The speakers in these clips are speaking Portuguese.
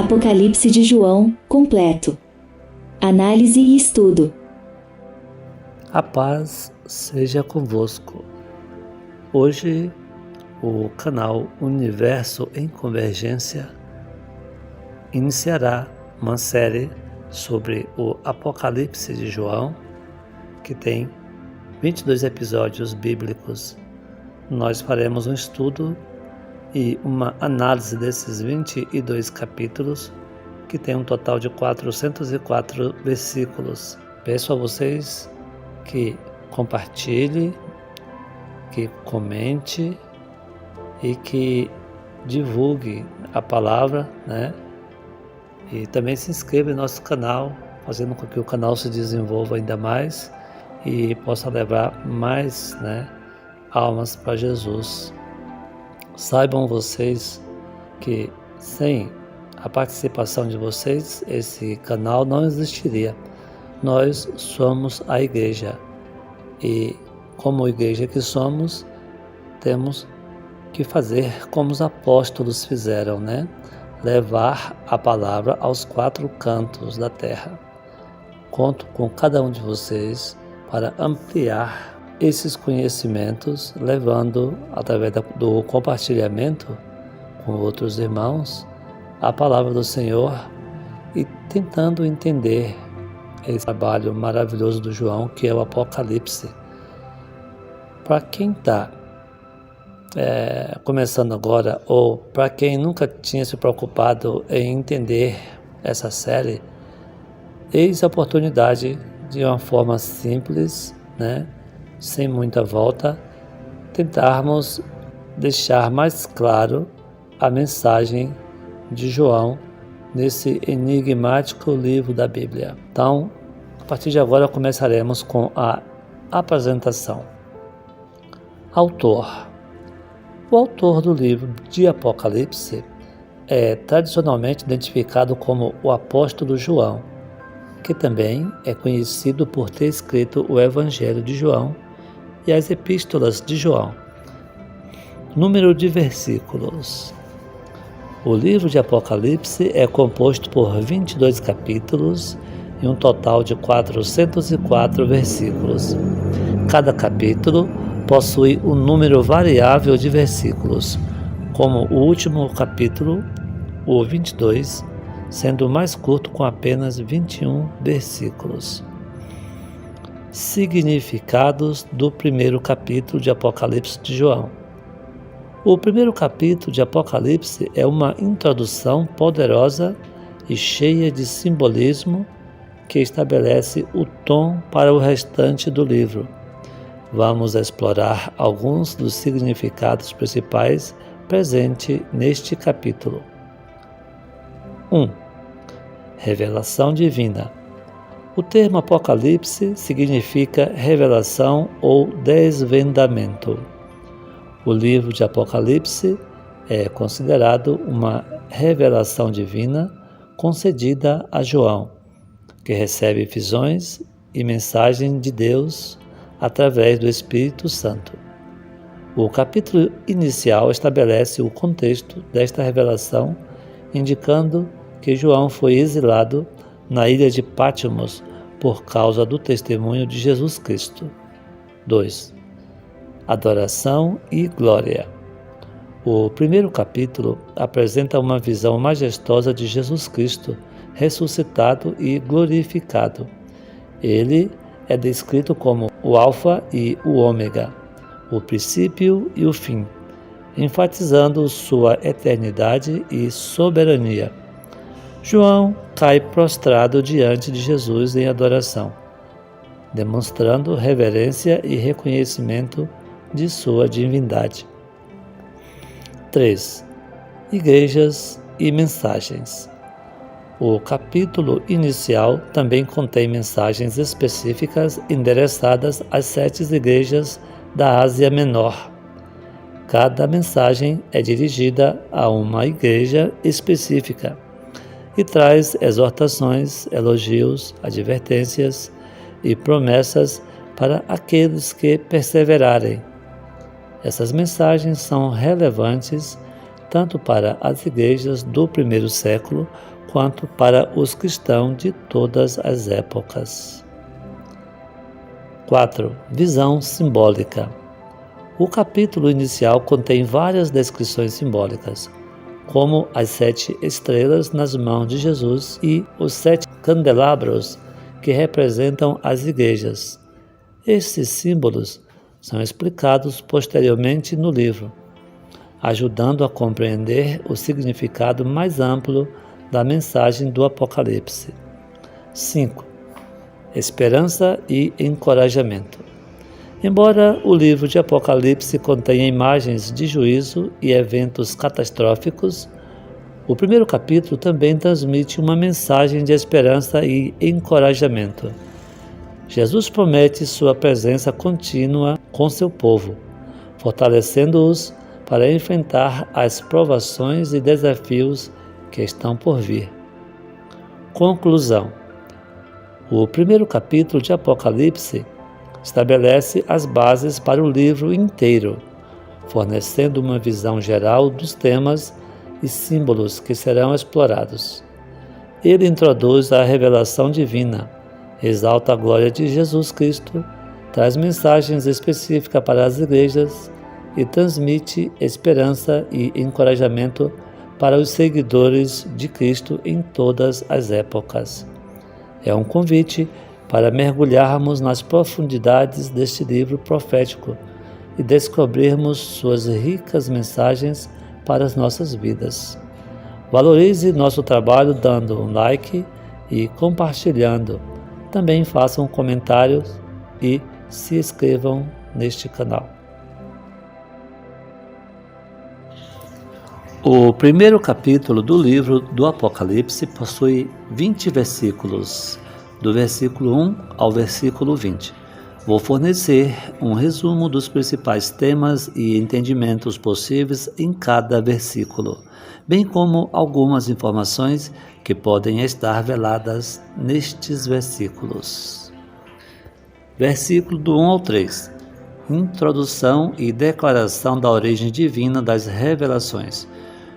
Apocalipse de João, completo. Análise e estudo. A paz seja convosco. Hoje, o canal Universo em Convergência iniciará uma série sobre o Apocalipse de João, que tem 22 episódios bíblicos. Nós faremos um estudo e uma análise desses 22 capítulos, que tem um total de 404 versículos. Peço a vocês que compartilhe, que comente e que divulgue a palavra, E também se inscreva em nosso canal, fazendo com que o canal se desenvolva ainda mais e possa levar mais, almas para Jesus. Saibam vocês que sem a participação de vocês, esse canal não existiria. Nós somos a igreja e, como igreja que somos, temos que fazer como os apóstolos fizeram, levar a palavra aos 4 cantos da terra. Conto com cada um de vocês para ampliar esses conhecimentos, levando, através do compartilhamento com outros irmãos, a palavra do Senhor e tentando entender esse trabalho maravilhoso do João, que é o Apocalipse. Para quem está começando agora, ou para quem nunca tinha se preocupado em entender essa série, eis a oportunidade de uma forma simples, sem muita volta, tentarmos deixar mais claro a mensagem de João nesse enigmático livro da Bíblia. Então, a partir de agora começaremos com a apresentação. Autor. O autor do livro de Apocalipse é tradicionalmente identificado como o apóstolo João, que também é conhecido por ter escrito o Evangelho de João e as Epístolas de João. Número de versículos. O livro de Apocalipse é composto por 22 capítulos e um total de 404 versículos. Cada capítulo possui um número variável de versículos, como o último capítulo, o 22, sendo o mais curto com apenas 21 versículos. Significados do primeiro capítulo de Apocalipse de João. O primeiro capítulo de Apocalipse é uma introdução poderosa e cheia de simbolismo que estabelece o tom para o restante do livro. Vamos explorar alguns dos significados principais presentes neste capítulo. 1. Revelação divina. O termo Apocalipse significa revelação ou desvendamento. O livro de Apocalipse é considerado uma revelação divina concedida a João, que recebe visões e mensagens de Deus através do Espírito Santo. O capítulo inicial estabelece o contexto desta revelação, indicando que João foi exilado na ilha de Patmos por causa do testemunho de Jesus Cristo. 2. Adoração e glória. O primeiro capítulo apresenta uma visão majestosa de Jesus Cristo, ressuscitado e glorificado. Ele é descrito como o Alfa e o Ômega, o princípio e o fim, enfatizando sua eternidade e soberania. João cai prostrado diante de Jesus em adoração, demonstrando reverência e reconhecimento de sua divindade. 3. Igrejas e mensagens. O capítulo inicial também contém mensagens específicas endereçadas às 7 igrejas da Ásia Menor. Cada mensagem é dirigida a uma igreja específica e traz exortações, elogios, advertências e promessas para aqueles que perseverarem. Essas mensagens são relevantes tanto para as igrejas do primeiro século quanto para os cristãos de todas as épocas. 4. Visão simbólica. O capítulo inicial contém várias descrições simbólicas, como as 7 estrelas nas mãos de Jesus e os 7 candelabros que representam as igrejas. Estes símbolos são explicados posteriormente no livro, ajudando a compreender o significado mais amplo da mensagem do Apocalipse. 5. Esperança e encorajamento. Embora o livro de Apocalipse contenha imagens de juízo e eventos catastróficos, o primeiro capítulo também transmite uma mensagem de esperança e encorajamento. Jesus promete sua presença contínua com seu povo, fortalecendo-os para enfrentar as provações e desafios que estão por vir. Conclusão. O primeiro capítulo de Apocalipse estabelece as bases para o livro inteiro, fornecendo uma visão geral dos temas e símbolos que serão explorados. Ele introduz a revelação divina, exalta a glória de Jesus Cristo, traz mensagens específicas para as igrejas e transmite esperança e encorajamento para os seguidores de Cristo em todas as épocas. É um convite para mergulharmos nas profundidades deste livro profético e descobrirmos suas ricas mensagens para as nossas vidas. Valorize nosso trabalho dando um like e compartilhando. Também façam comentários e se inscrevam neste canal. O primeiro capítulo do livro do Apocalipse possui 20 versículos, do versículo 1 ao versículo 20. Vou fornecer um resumo dos principais temas e entendimentos possíveis em cada versículo, bem como algumas informações que podem estar veladas nestes versículos. Versículo do 1 ao 3. Introdução e declaração da origem divina das revelações.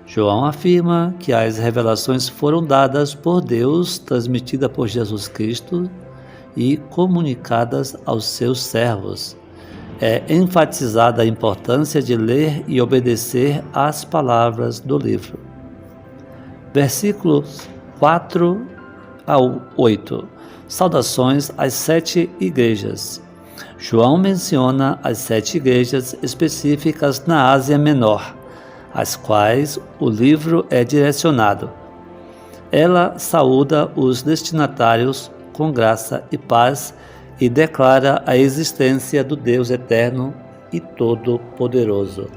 João afirma que as revelações foram dadas por Deus, transmitidas por Jesus Cristo e comunicadas aos seus servos. É enfatizada a importância de ler e obedecer às palavras do livro. Versículos 4 ao 8. Saudações às 7 igrejas. João menciona as 7 igrejas específicas na Ásia Menor, às quais o livro é direcionado. Ela saúda os destinatários com graça e paz e declara a existência do Deus eterno e todo-poderoso.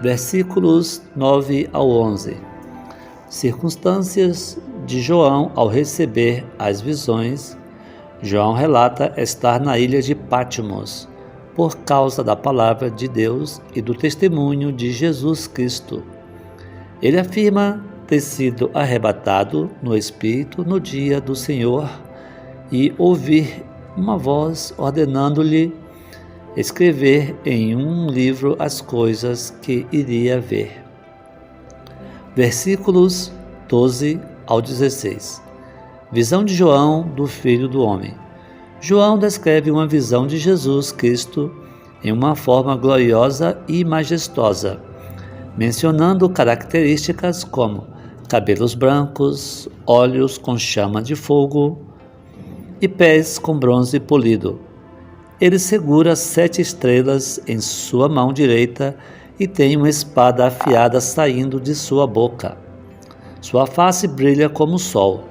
Versículos 9 ao 11. Circunstâncias de João ao receber as visões. João relata estar na ilha de Patmos, por causa da palavra de Deus e do testemunho de Jesus Cristo. Ele afirma ter sido arrebatado no Espírito no dia do Senhor e ouvir uma voz ordenando-lhe escrever em um livro as coisas que iria ver. Versículos 12 ao 16. Visão de João do Filho do Homem. João descreve uma visão de Jesus Cristo em uma forma gloriosa e majestosa, mencionando características como cabelos brancos, olhos com chama de fogo e pés com bronze polido. Ele segura 7 estrelas em sua mão direita e tem uma espada afiada saindo de sua boca. Sua face brilha como o sol.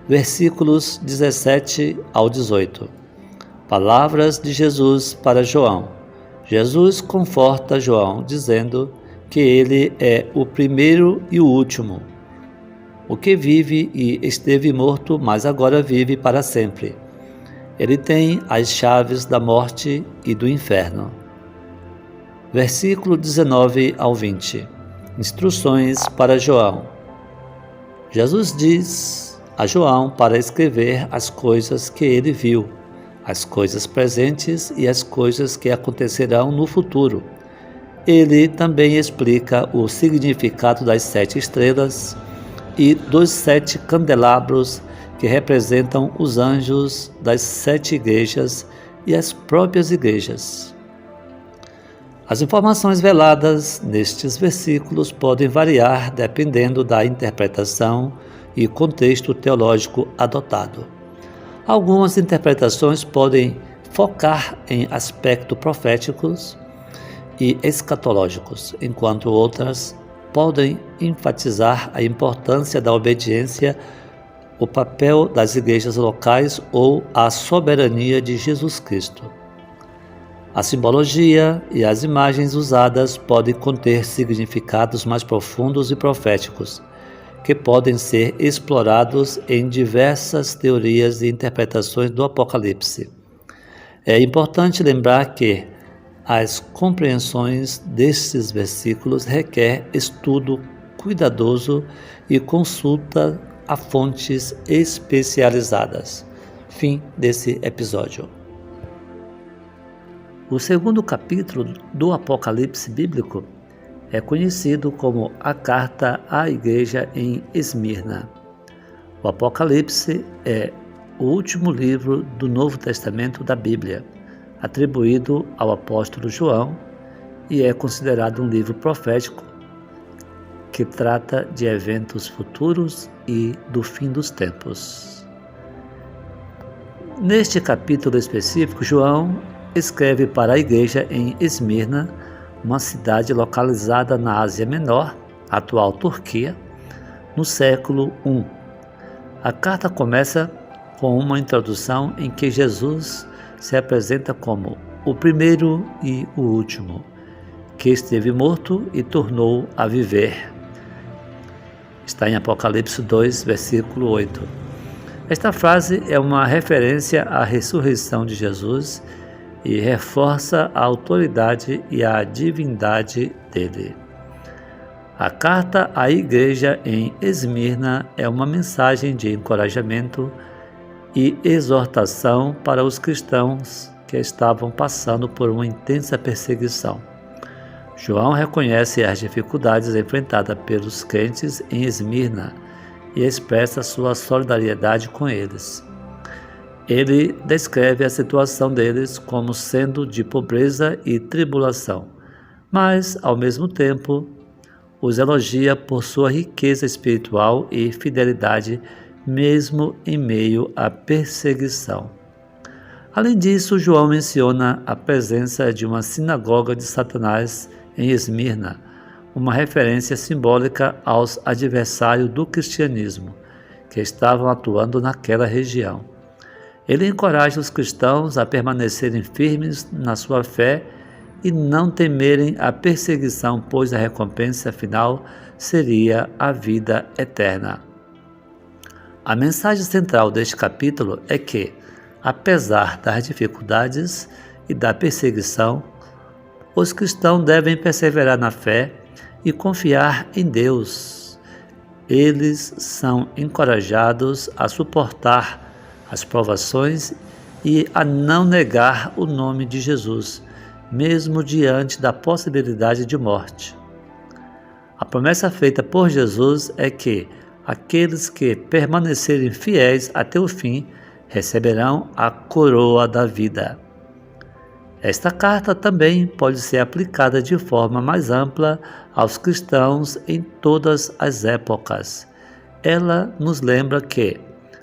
Versículos 17 ao 18. Palavras de Jesus para João. Jesus conforta João, dizendo que ele é o primeiro e o último, o que vive e esteve morto, mas agora vive para sempre. Ele tem as chaves da morte e do inferno. Versículo 19 ao 20. Instruções para João. Jesus diz a João para escrever as coisas que ele viu, as coisas presentes e as coisas que acontecerão no futuro. Ele também explica o significado das 7 estrelas e dos 7 candelabros que representam os anjos das 7 igrejas e as próprias igrejas. As informações veladas nestes versículos podem variar dependendo da interpretação e contexto teológico adotado. Algumas interpretações podem focar em aspectos proféticos e escatológicos, enquanto outras podem enfatizar a importância da obediência, o papel das igrejas locais ou a soberania de Jesus Cristo. A simbologia e as imagens usadas podem conter significados mais profundos e proféticos, que podem ser explorados em diversas teorias e interpretações do Apocalipse. É importante lembrar que as compreensões destes versículos requer estudo cuidadoso e consulta a fontes especializadas. Fim desse episódio. O segundo capítulo do Apocalipse bíblico é conhecido como a Carta à Igreja em Esmirna. O Apocalipse é o último livro do Novo Testamento da Bíblia, atribuído ao apóstolo João, e é considerado um livro profético que trata de eventos futuros e do fim dos tempos. Neste capítulo específico, João escreve para a igreja em Esmirna, uma cidade localizada na Ásia Menor, atual Turquia, no século I. A carta começa com uma introdução em que Jesus se apresenta como o primeiro e o último, que esteve morto e tornou a viver. Está em Apocalipse 2, versículo 8. Esta frase é uma referência à ressurreição de Jesus e reforça a autoridade e a divindade dele. A carta à igreja em Esmirna é uma mensagem de encorajamento e exortação para os cristãos que estavam passando por uma intensa perseguição. João reconhece as dificuldades enfrentadas pelos crentes em Esmirna e expressa sua solidariedade com eles. Ele descreve a situação deles como sendo de pobreza e tribulação, mas, ao mesmo tempo, os elogia por sua riqueza espiritual e fidelidade, mesmo em meio à perseguição. Além disso, João menciona a presença de uma sinagoga de Satanás em Esmirna, uma referência simbólica aos adversários do cristianismo, que estavam atuando naquela região. Ele encoraja os cristãos a permanecerem firmes na sua fé e não temerem a perseguição, pois a recompensa final seria a vida eterna. A mensagem central deste capítulo é que, apesar das dificuldades e da perseguição, os cristãos devem perseverar na fé e confiar em Deus. Eles são encorajados a suportar as provações e a não negar o nome de Jesus, mesmo diante da possibilidade de morte. A promessa feita por Jesus é que aqueles que permanecerem fiéis até o fim receberão a coroa da vida. Esta carta também pode ser aplicada de forma mais ampla aos cristãos em todas as épocas. Ela nos lembra que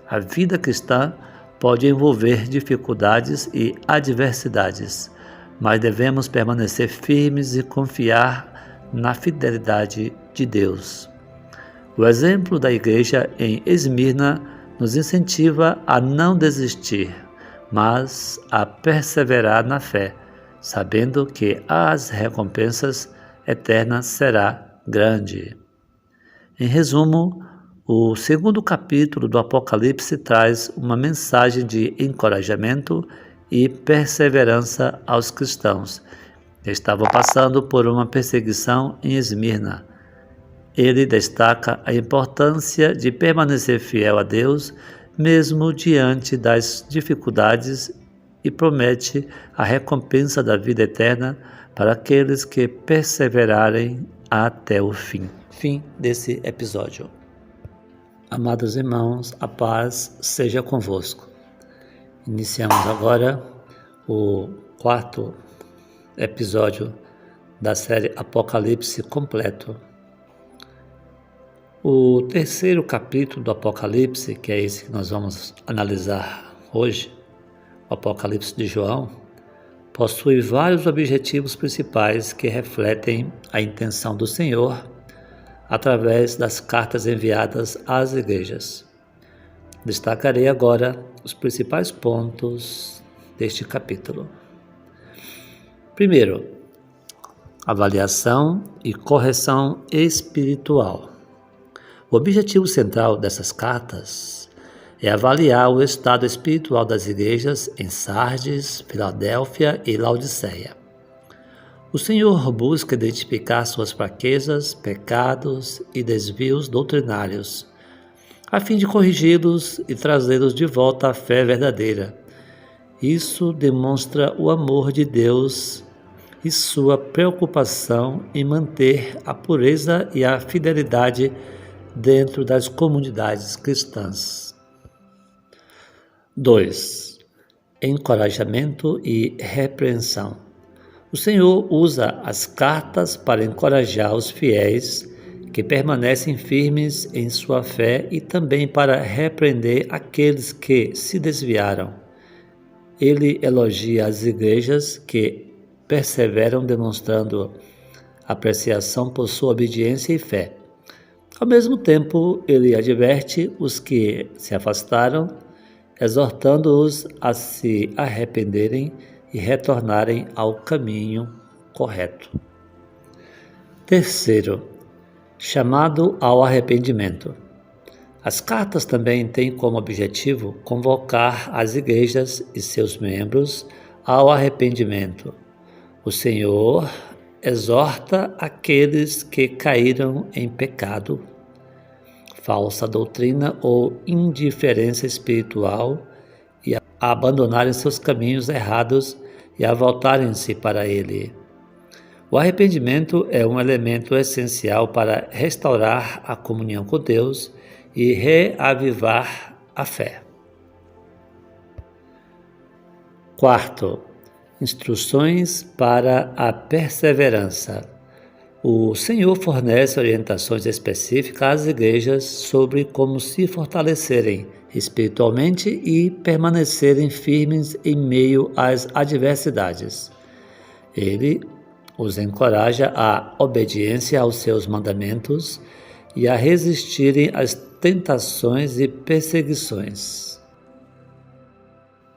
a vida cristã pode envolver dificuldades e adversidades, mas devemos permanecer firmes e confiar na fidelidade de Deus. O exemplo da igreja em Esmirna nos incentiva a não desistir, mas a perseverar na fé, sabendo que as recompensas eternas será grande. Em resumo, o segundo capítulo do Apocalipse traz uma mensagem de encorajamento e perseverança aos cristãos que estavam passando por uma perseguição em Esmirna. Ele destaca a importância de permanecer fiel a Deus, mesmo diante das dificuldades, e promete a recompensa da vida eterna para aqueles que perseverarem até o fim. Fim desse episódio. Amados irmãos, a paz seja convosco. Iniciamos agora o 4º episódio da série Apocalipse completo. O 3º capítulo do Apocalipse, que é esse que nós vamos analisar hoje, o Apocalipse de João, possui vários objetivos principais que refletem a intenção do Senhor através das cartas enviadas às igrejas. Destacarei agora os principais pontos deste capítulo. Primeiro, avaliação e correção espiritual. O objetivo central dessas cartas é avaliar o estado espiritual das igrejas em Sardes, Filadélfia e Laodiceia. O Senhor busca identificar suas fraquezas, pecados e desvios doutrinários, a fim de corrigi-los e trazê-los de volta à fé verdadeira. Isso demonstra o amor de Deus e sua preocupação em manter a pureza e a fidelidade dentro das comunidades cristãs. 2. Encorajamento e repreensão. O Senhor usa as cartas para encorajar os fiéis que permanecem firmes em sua fé e também para repreender aqueles que se desviaram. Ele elogia as igrejas que perseveram, demonstrando apreciação por sua obediência e fé. Ao mesmo tempo, ele adverte os que se afastaram, exortando-os a se arrependerem e retornarem ao caminho correto. Terceiro, chamado ao arrependimento. As cartas também têm como objetivo convocar as igrejas e seus membros ao arrependimento. O Senhor exorta aqueles que caíram em pecado, falsa doutrina ou indiferença espiritual e a abandonarem seus caminhos errados e a voltarem-se para Ele. O arrependimento é um elemento essencial para restaurar a comunhão com Deus e reavivar a fé. Quarto, instruções para a perseverança. O Senhor fornece orientações específicas às igrejas sobre como se fortalecerem espiritualmente e permanecerem firmes em meio às adversidades. Ele os encoraja à obediência aos seus mandamentos e a resistirem às tentações e perseguições.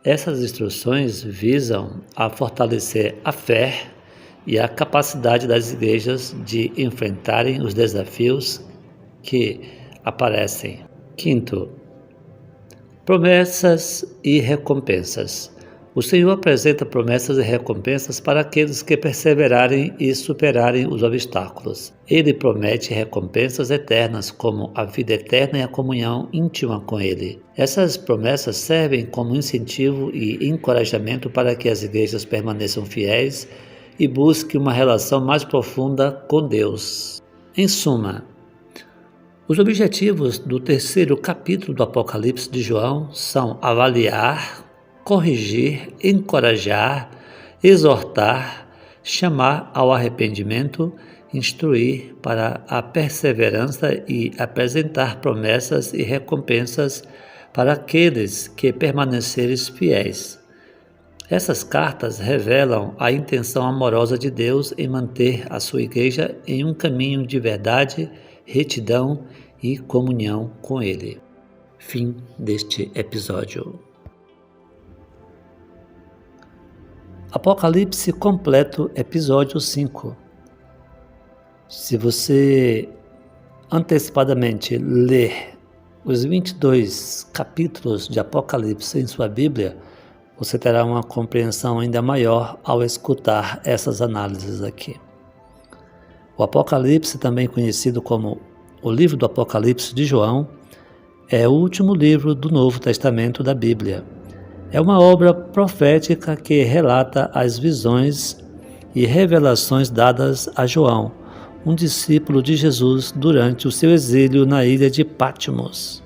Essas instruções visam a fortalecer a fé e a capacidade das igrejas de enfrentarem os desafios que aparecem. Quinto, promessas e recompensas. O Senhor apresenta promessas e recompensas para aqueles que perseverarem e superarem os obstáculos. Ele promete recompensas eternas, como a vida eterna e a comunhão íntima com Ele. Essas promessas servem como incentivo e encorajamento para que as igrejas permaneçam fiéis e busquem uma relação mais profunda com Deus. Em suma, os objetivos do 3º capítulo do Apocalipse de João são avaliar, corrigir, encorajar, exortar, chamar ao arrependimento, instruir para a perseverança e apresentar promessas e recompensas para aqueles que permanecerem fiéis. Essas cartas revelam a intenção amorosa de Deus em manter a sua igreja em um caminho de verdade, retidão e comunhão com Ele. Fim deste episódio. Apocalipse completo, episódio 5. Se você antecipadamente ler os 22 capítulos de Apocalipse em sua Bíblia, você terá uma compreensão ainda maior ao escutar essas análises aqui. O Apocalipse, também conhecido como o livro do Apocalipse de João, é o último livro do Novo Testamento da Bíblia. É uma obra profética que relata as visões e revelações dadas a João, um discípulo de Jesus durante o seu exílio na ilha de Patmos.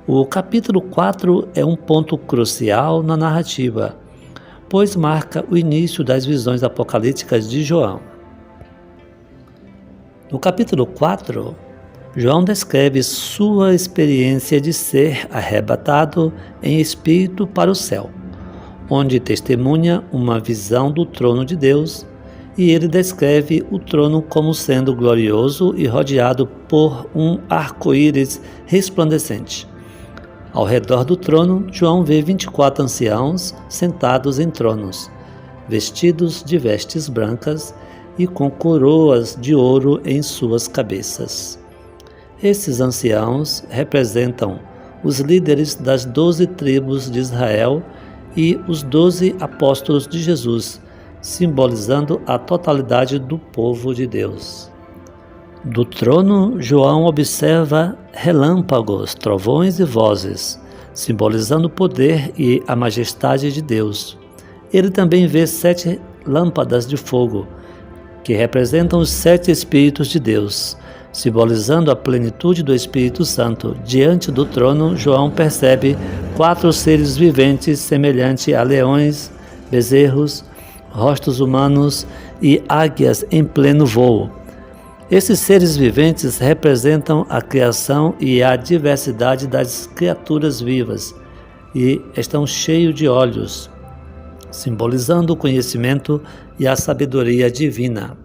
O capítulo 4 é um ponto crucial na narrativa, pois marca o início das visões apocalípticas de João. No capítulo 4, João descreve sua experiência de ser arrebatado em espírito para o céu, onde testemunha uma visão do trono de Deus, e ele descreve o trono como sendo glorioso e rodeado por um arco-íris resplandecente. Ao redor do trono, João vê 24 anciãos sentados em tronos, vestidos de vestes brancas e com coroas de ouro em suas cabeças. Esses anciãos representam os líderes das 12 tribos de Israel e os 12 apóstolos de Jesus, simbolizando a totalidade do povo de Deus. Do trono, João observa relâmpagos, trovões e vozes, simbolizando o poder e a majestade de Deus. Ele também vê 7 lâmpadas de fogo, que representam os 7 Espíritos de Deus, simbolizando a plenitude do Espírito Santo. Diante do trono, João percebe 4 seres viventes semelhantes a leões, bezerros, rostos humanos e águias em pleno voo. Esses seres viventes representam a criação e a diversidade das criaturas vivas e estão cheios de olhos, simbolizando o conhecimento e a sabedoria divina.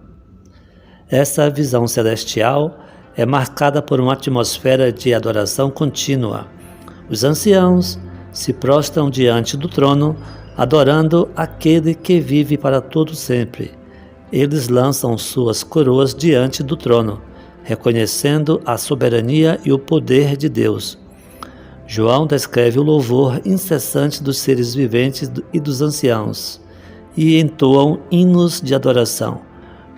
Essa visão celestial é marcada por uma atmosfera de adoração contínua. Os anciãos se prostram diante do trono, adorando aquele que vive para todo sempre. Eles lançam suas coroas diante do trono, reconhecendo a soberania e o poder de Deus. João descreve o louvor incessante dos seres viventes e dos anciãos, e entoam hinos de adoração,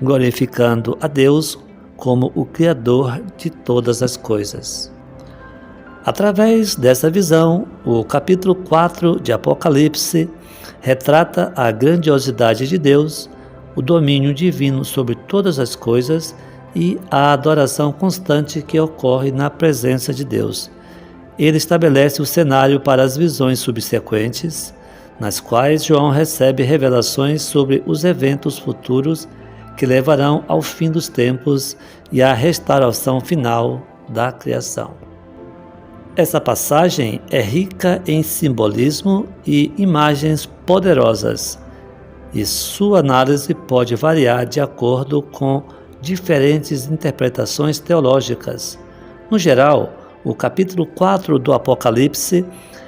glorificando a Deus como o Criador de todas as coisas. Através dessa visão, o capítulo 4 de Apocalipse retrata a grandiosidade de Deus, o domínio divino sobre todas as coisas e a adoração constante que ocorre na presença de Deus. Ele estabelece o cenário para as visões subsequentes, nas quais João recebe revelações sobre os eventos futuros que levarão ao fim dos tempos e à restauração final da criação. Essa passagem é rica em simbolismo e imagens poderosas, e sua análise pode variar de acordo com diferentes interpretações teológicas. No geral, o capítulo 4 do Apocalipse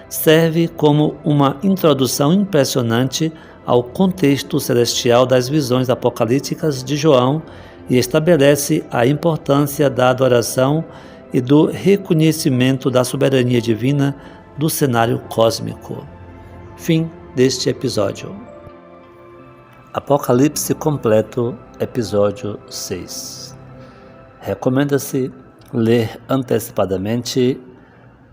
serve como uma introdução impressionante ao contexto celestial das visões apocalípticas de João e estabelece a importância da adoração e do reconhecimento da soberania divina do cenário cósmico. Fim deste episódio. Apocalipse completo, episódio 6. Recomenda-se ler antecipadamente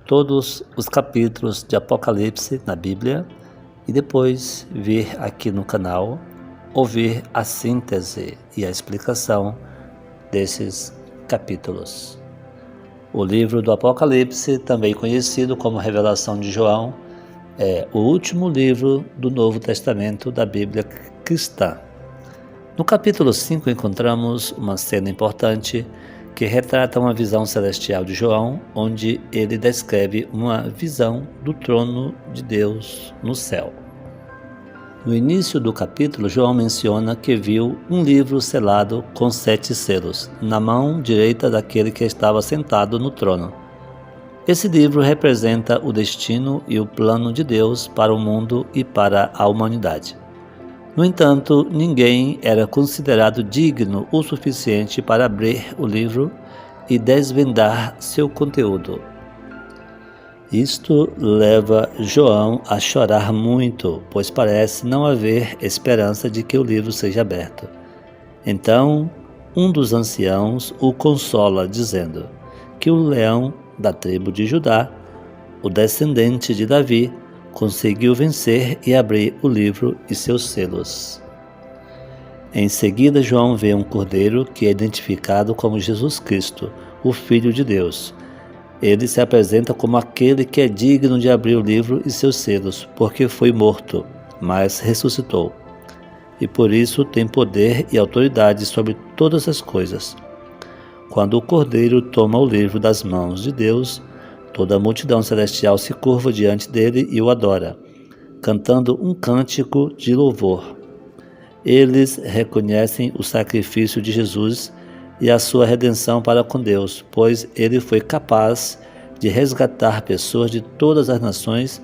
todos os capítulos de Apocalipse na Bíblia e depois vir aqui no canal ouvir a síntese e a explicação desses capítulos. O livro do Apocalipse, também conhecido como Revelação de João, é o último livro do Novo Testamento da Bíblia cristã. No capítulo 5 encontramos uma cena importante que retrata uma visão celestial de João, onde ele descreve uma visão do trono de Deus no céu. No início do capítulo, João menciona que viu um livro selado com 7 selos, na mão direita daquele que estava sentado no trono. Esse livro representa o destino e o plano de Deus para o mundo e para a humanidade. No entanto, ninguém era considerado digno o suficiente para abrir o livro e desvendar seu conteúdo. Isto leva João a chorar muito, pois parece não haver esperança de que o livro seja aberto. Então, um dos anciãos o consola, dizendo que o leão da tribo de Judá, o descendente de Davi, conseguiu vencer e abrir o livro e seus selos. Em seguida, João vê um cordeiro que é identificado como Jesus Cristo, o Filho de Deus. Ele se apresenta como aquele que é digno de abrir o livro e seus selos, porque foi morto, mas ressuscitou. E por isso tem poder e autoridade sobre todas as coisas. Quando o cordeiro toma o livro das mãos de Deus, toda a multidão celestial se curva diante dele e o adora, cantando um cântico de louvor. Eles reconhecem o sacrifício de Jesus e a sua redenção para com Deus, pois ele foi capaz de resgatar pessoas de todas as nações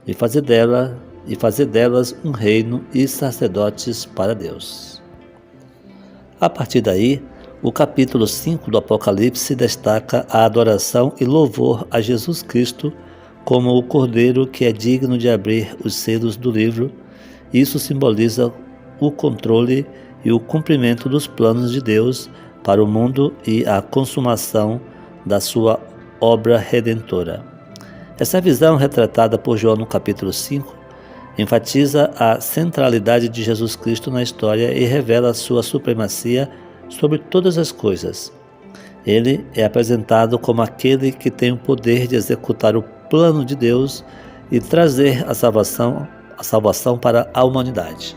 e fazer delas um reino e sacerdotes para Deus. A partir daí, o capítulo 5 do Apocalipse destaca a adoração e louvor a Jesus Cristo como o Cordeiro que é digno de abrir os selos do livro. Isso simboliza o controle e o cumprimento dos planos de Deus para o mundo e a consumação da sua obra redentora. Essa visão, retratada por João no capítulo 5, enfatiza a centralidade de Jesus Cristo na história e revela sua supremacia sobre todas as coisas. Ele é apresentado como aquele que tem o poder de executar o plano de Deus e trazer a salvação para a humanidade.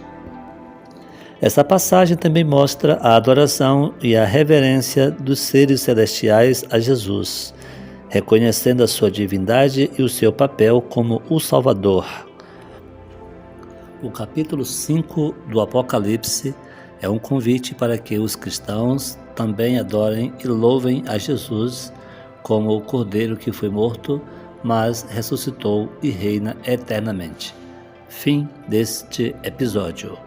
Essa passagem também mostra a adoração e a reverência dos seres celestiais a Jesus, reconhecendo a sua divindade e o seu papel como o Salvador. O capítulo 5 do Apocalipse é um convite para que os cristãos também adorem e louvem a Jesus como o Cordeiro que foi morto, mas ressuscitou e reina eternamente. Fim deste episódio.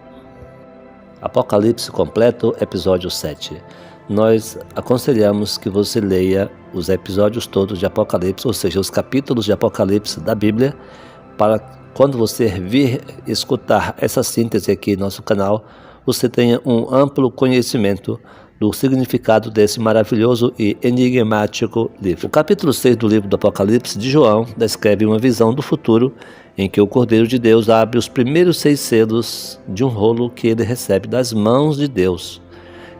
Apocalipse completo, episódio 7. Nós aconselhamos que você leia os episódios todos de Apocalipse, ou seja, os capítulos de Apocalipse da Bíblia, para quando você vir escutar essa síntese aqui no nosso canal, você tenha um amplo conhecimento do significado desse maravilhoso e enigmático livro. O capítulo 6 do livro do Apocalipse de João descreve uma visão do futuro em que o Cordeiro de Deus abre os primeiros 6 selos de um rolo que ele recebe das mãos de Deus.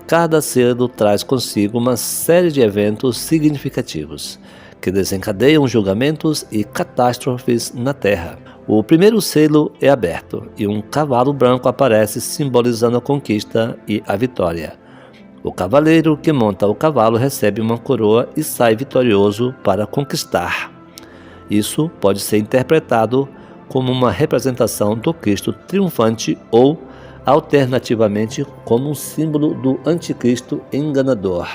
Cada selo traz consigo uma série de eventos significativos que desencadeiam julgamentos e catástrofes na terra. O primeiro selo é aberto e um cavalo branco aparece simbolizando a conquista e a vitória. O cavaleiro que monta o cavalo recebe uma coroa e sai vitorioso para conquistar. Isso pode ser interpretado como uma representação do Cristo triunfante ou, alternativamente, como um símbolo do anticristo enganador.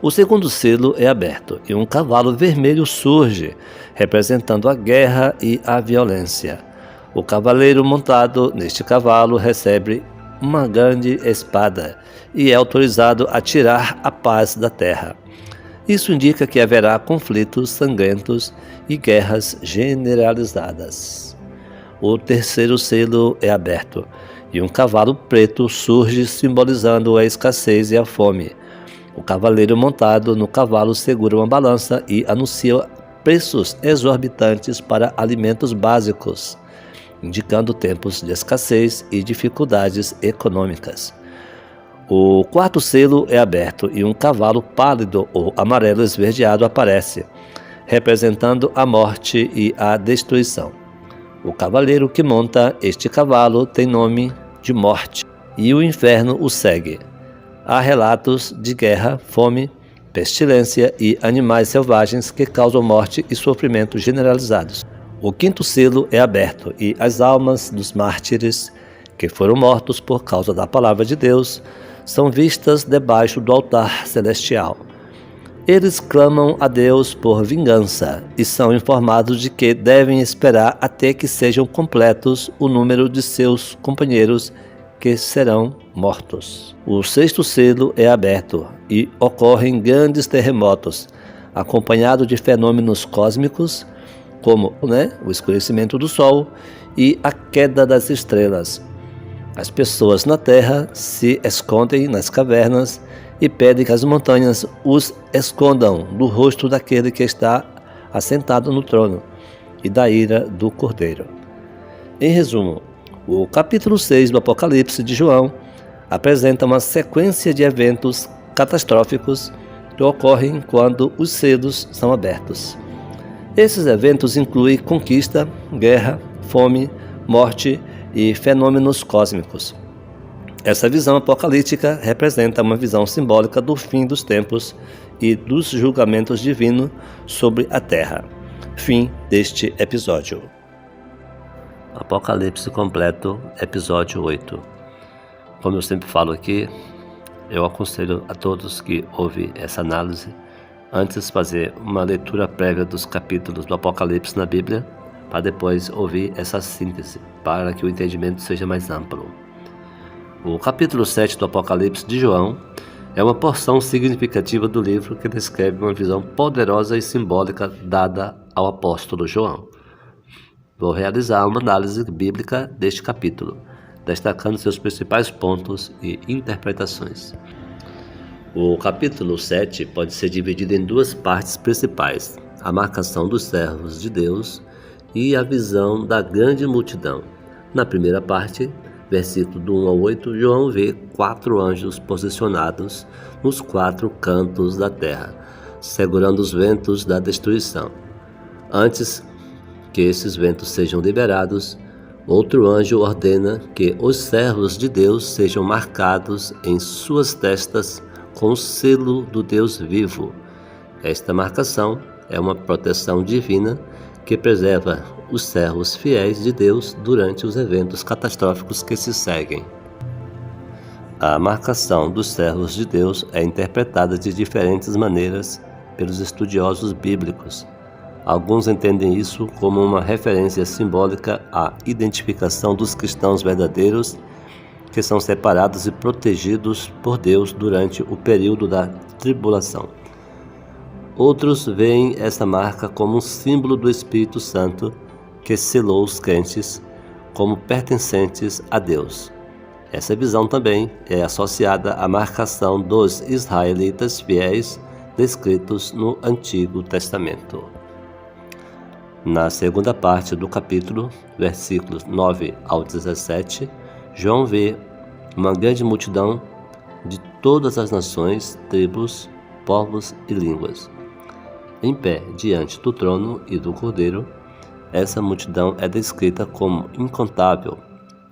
O segundo selo é aberto e um cavalo vermelho surge, representando a guerra e a violência. O cavaleiro montado neste cavalo recebe uma grande espada e é autorizado a tirar a paz da terra. Isso indica que haverá conflitos sangrentos e guerras generalizadas. O terceiro selo é aberto e um cavalo preto surge simbolizando a escassez e a fome. O cavaleiro montado no cavalo segura uma balança e anuncia preços exorbitantes para alimentos básicos, indicando tempos de escassez e dificuldades econômicas. O quarto selo é aberto e um cavalo pálido ou amarelo esverdeado aparece, representando a morte e a destruição. O cavaleiro que monta este cavalo tem nome de Morte, e o inferno o segue. Há relatos de guerra, fome, pestilência e animais selvagens que causam morte e sofrimento generalizados. O quinto selo é aberto e as almas dos mártires, que foram mortos por causa da palavra de Deus, são vistas debaixo do altar celestial. Eles clamam a Deus por vingança e são informados de que devem esperar até que sejam completos o número de seus companheiros que serão mortos. O sexto selo é aberto e ocorrem grandes terremotos, acompanhado de fenômenos cósmicos, como o escurecimento do Sol e a queda das estrelas. As pessoas na terra se escondem nas cavernas e pedem que as montanhas os escondam do rosto daquele que está assentado no trono e da ira do Cordeiro. Em resumo, o capítulo 6 do Apocalipse de João apresenta uma sequência de eventos catastróficos que ocorrem quando os selos são abertos. Esses eventos incluem conquista, guerra, fome, morte e fenômenos cósmicos. Essa visão apocalíptica representa uma visão simbólica do fim dos tempos e dos julgamentos divinos sobre a Terra. Fim deste episódio. Apocalipse completo, episódio 8. Como eu sempre falo aqui, eu aconselho a todos que ouvem essa análise antes fazer uma leitura prévia dos capítulos do Apocalipse na Bíblia, para depois ouvir essa síntese, para que o entendimento seja mais amplo. O capítulo 7 do Apocalipse de João é uma porção significativa do livro que descreve uma visão poderosa e simbólica dada ao apóstolo João. Vou realizar uma análise bíblica deste capítulo, destacando seus principais pontos e interpretações. O capítulo 7 pode ser dividido em duas partes principais: a marcação dos servos de Deus e a visão da grande multidão. Na primeira parte, versículo do 1 ao 8, João vê 4 anjos posicionados nos 4 cantos da terra, segurando os ventos da destruição. Antes que esses ventos sejam liberados, outro anjo ordena que os servos de Deus sejam marcados em suas testas com o selo do Deus vivo. Esta marcação é uma proteção divina que preserva os servos fiéis de Deus durante os eventos catastróficos que se seguem. A marcação dos servos de Deus é interpretada de diferentes maneiras pelos estudiosos bíblicos. Alguns entendem isso como uma referência simbólica à identificação dos cristãos verdadeiros que são separados e protegidos por Deus durante o período da tribulação. Outros veem essa marca como um símbolo do Espírito Santo que selou os crentes como pertencentes a Deus. Essa visão também é associada à marcação dos israelitas fiéis descritos no Antigo Testamento. Na segunda parte do capítulo, versículos 9 ao 17, João vê uma grande multidão de todas as nações, tribos, povos e línguas. Em pé diante do trono e do Cordeiro, essa multidão é descrita como incontável,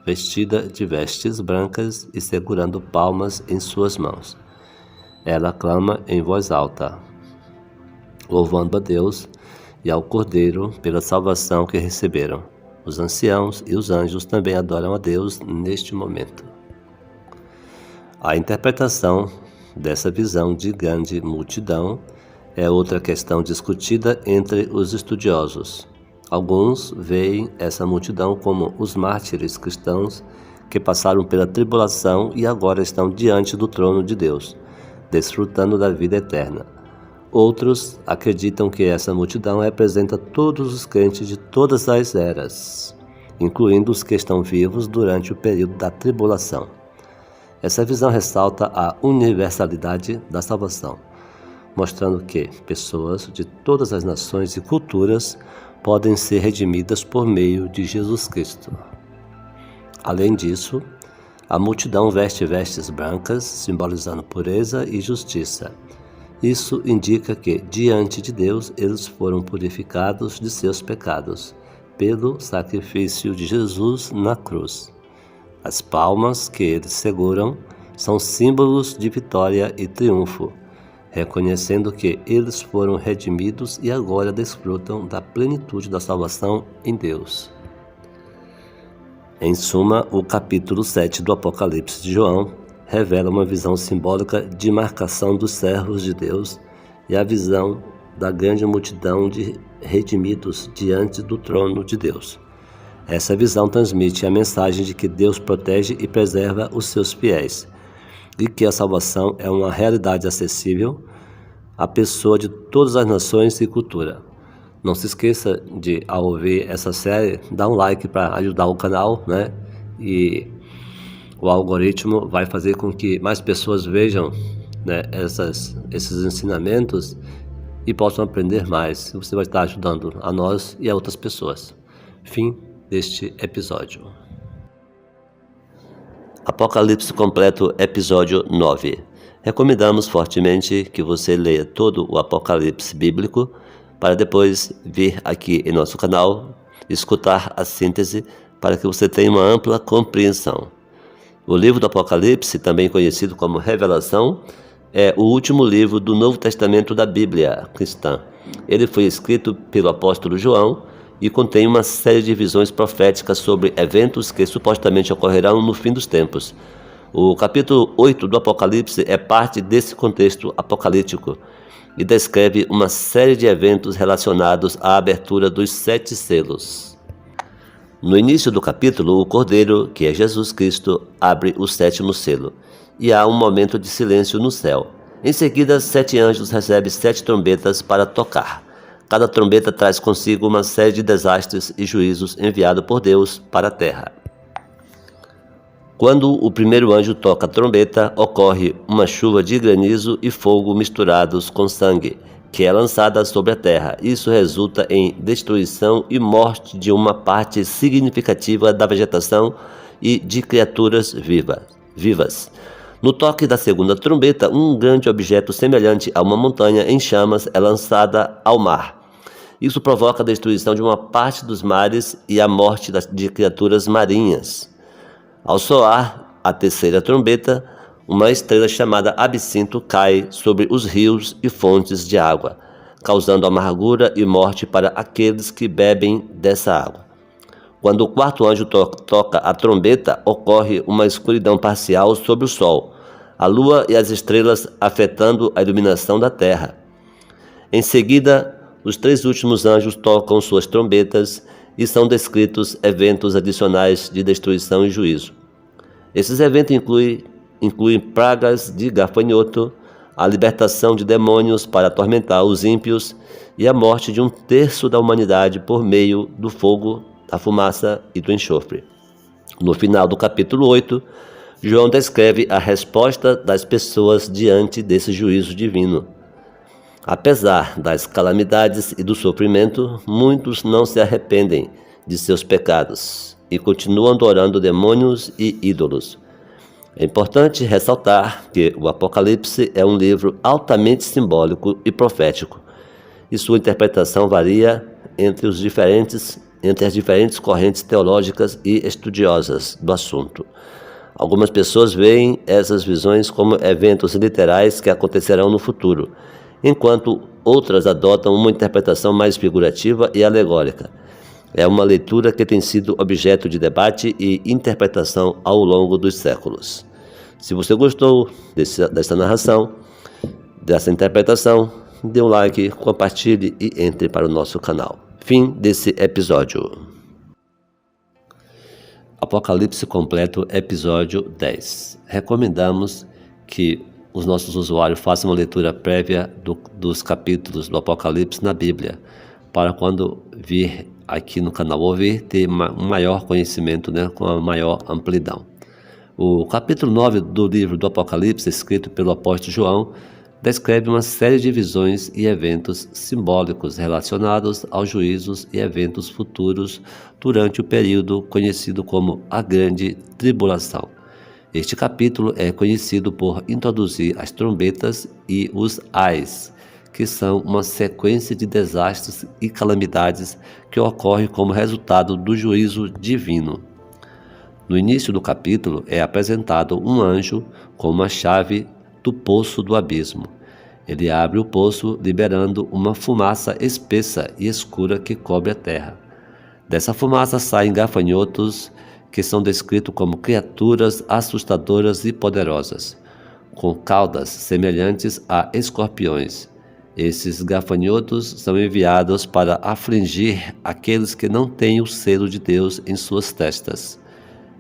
vestida de vestes brancas e segurando palmas em suas mãos. Ela clama em voz alta, louvando a Deus e ao Cordeiro pela salvação que receberam. Os anciãos e os anjos também adoram a Deus neste momento. A interpretação dessa visão de grande multidão é outra questão discutida entre os estudiosos. Alguns veem essa multidão como os mártires cristãos que passaram pela tribulação e agora estão diante do trono de Deus, desfrutando da vida eterna. Outros acreditam que essa multidão representa todos os crentes de todas as eras, incluindo os que estão vivos durante o período da tribulação. Essa visão ressalta a universalidade da salvação, mostrando que pessoas de todas as nações e culturas podem ser redimidas por meio de Jesus Cristo. Além disso, a multidão veste vestes brancas, simbolizando pureza e justiça. Isso indica que, diante de Deus, eles foram purificados de seus pecados, pelo sacrifício de Jesus na cruz. As palmas que eles seguram são símbolos de vitória e triunfo, reconhecendo que eles foram redimidos e agora desfrutam da plenitude da salvação em Deus. Em suma, o capítulo 7 do Apocalipse de João revela uma visão simbólica de marcação dos servos de Deus e a visão da grande multidão de redimidos diante do trono de Deus. Essa visão transmite a mensagem de que Deus protege e preserva os seus fiéis, e que a salvação é uma realidade acessível à pessoa de todas as nações e cultura. Não se esqueça de, ao ouvir essa série, dar um like para ajudar o canal, né? E o algoritmo vai fazer com que mais pessoas vejam, né, esses ensinamentos e possam aprender mais. Você vai estar ajudando a nós e a outras pessoas. Fim deste episódio. Apocalipse completo, episódio 9. Recomendamos fortemente que você leia todo o Apocalipse bíblico para depois vir aqui em nosso canal, escutar a síntese para que você tenha uma ampla compreensão. O livro do Apocalipse, também conhecido como Revelação, é o último livro do Novo Testamento da Bíblia cristã. Ele foi escrito pelo apóstolo João e contém uma série de visões proféticas sobre eventos que supostamente ocorrerão no fim dos tempos. O capítulo 8 do Apocalipse é parte desse contexto apocalíptico e descreve uma série de eventos relacionados à abertura dos 7 selos. No início do capítulo, o Cordeiro, que é Jesus Cristo, abre o 7º selo e há um momento de silêncio no céu. Em seguida, 7 anjos recebem 7 trombetas para tocar. Cada trombeta traz consigo uma série de desastres e juízos enviados por Deus para a terra. Quando o primeiro anjo toca a trombeta, ocorre uma chuva de granizo e fogo misturados com sangue, que é lançada sobre a terra. Isso resulta em destruição e morte de uma parte significativa da vegetação e de criaturas vivas. No toque da segunda trombeta, um grande objeto semelhante a uma montanha em chamas é lançada ao mar. Isso provoca a destruição de uma parte dos mares e a morte de criaturas marinhas. Ao soar a terceira trombeta, uma estrela chamada Absinto cai sobre os rios e fontes de água, causando amargura e morte para aqueles que bebem dessa água. Quando o quarto anjo toca a trombeta, ocorre uma escuridão parcial sobre o sol, a lua e as estrelas, afetando a iluminação da terra. Em seguida, os 3 últimos anjos tocam suas trombetas e são descritos eventos adicionais de destruição e juízo. Esses eventos incluem pragas de gafanhoto, a libertação de demônios para atormentar os ímpios e a morte de 1/3 da humanidade por meio do fogo, da fumaça e do enxofre. No final do capítulo 8, João descreve a resposta das pessoas diante desse juízo divino. Apesar das calamidades e do sofrimento, muitos não se arrependem de seus pecados e continuam adorando demônios e ídolos. É importante ressaltar que o Apocalipse é um livro altamente simbólico e profético, e sua interpretação varia entre as diferentes correntes teológicas e estudiosas do assunto. Algumas pessoas veem essas visões como eventos literais que acontecerão no futuro, enquanto outras adotam uma interpretação mais figurativa e alegórica. É uma leitura que tem sido objeto de debate e interpretação ao longo dos séculos. Se você gostou dessa narração, dessa interpretação, dê um like, compartilhe e entre para o nosso canal. Fim desse episódio. Apocalipse completo, episódio 10. Recomendamos que os nossos usuários façam uma leitura prévia dos capítulos do Apocalipse na Bíblia, para quando vir aqui no canal ouvir, ter um maior conhecimento, com uma maior amplidão. O capítulo 9 do livro do Apocalipse, escrito pelo apóstolo João, descreve uma série de visões e eventos simbólicos relacionados aos juízos e eventos futuros durante o período conhecido como a Grande Tribulação. Este capítulo é conhecido por introduzir as trombetas e os ais, que são uma sequência de desastres e calamidades que ocorrem como resultado do juízo divino. No início do capítulo é apresentado um anjo com uma chave do poço do abismo. Ele abre o poço, liberando uma fumaça espessa e escura que cobre a terra. Dessa fumaça saem gafanhotos, que são descritos como criaturas assustadoras e poderosas, com caudas semelhantes a escorpiões. Esses gafanhotos são enviados para afligir aqueles que não têm o selo de Deus em suas testas.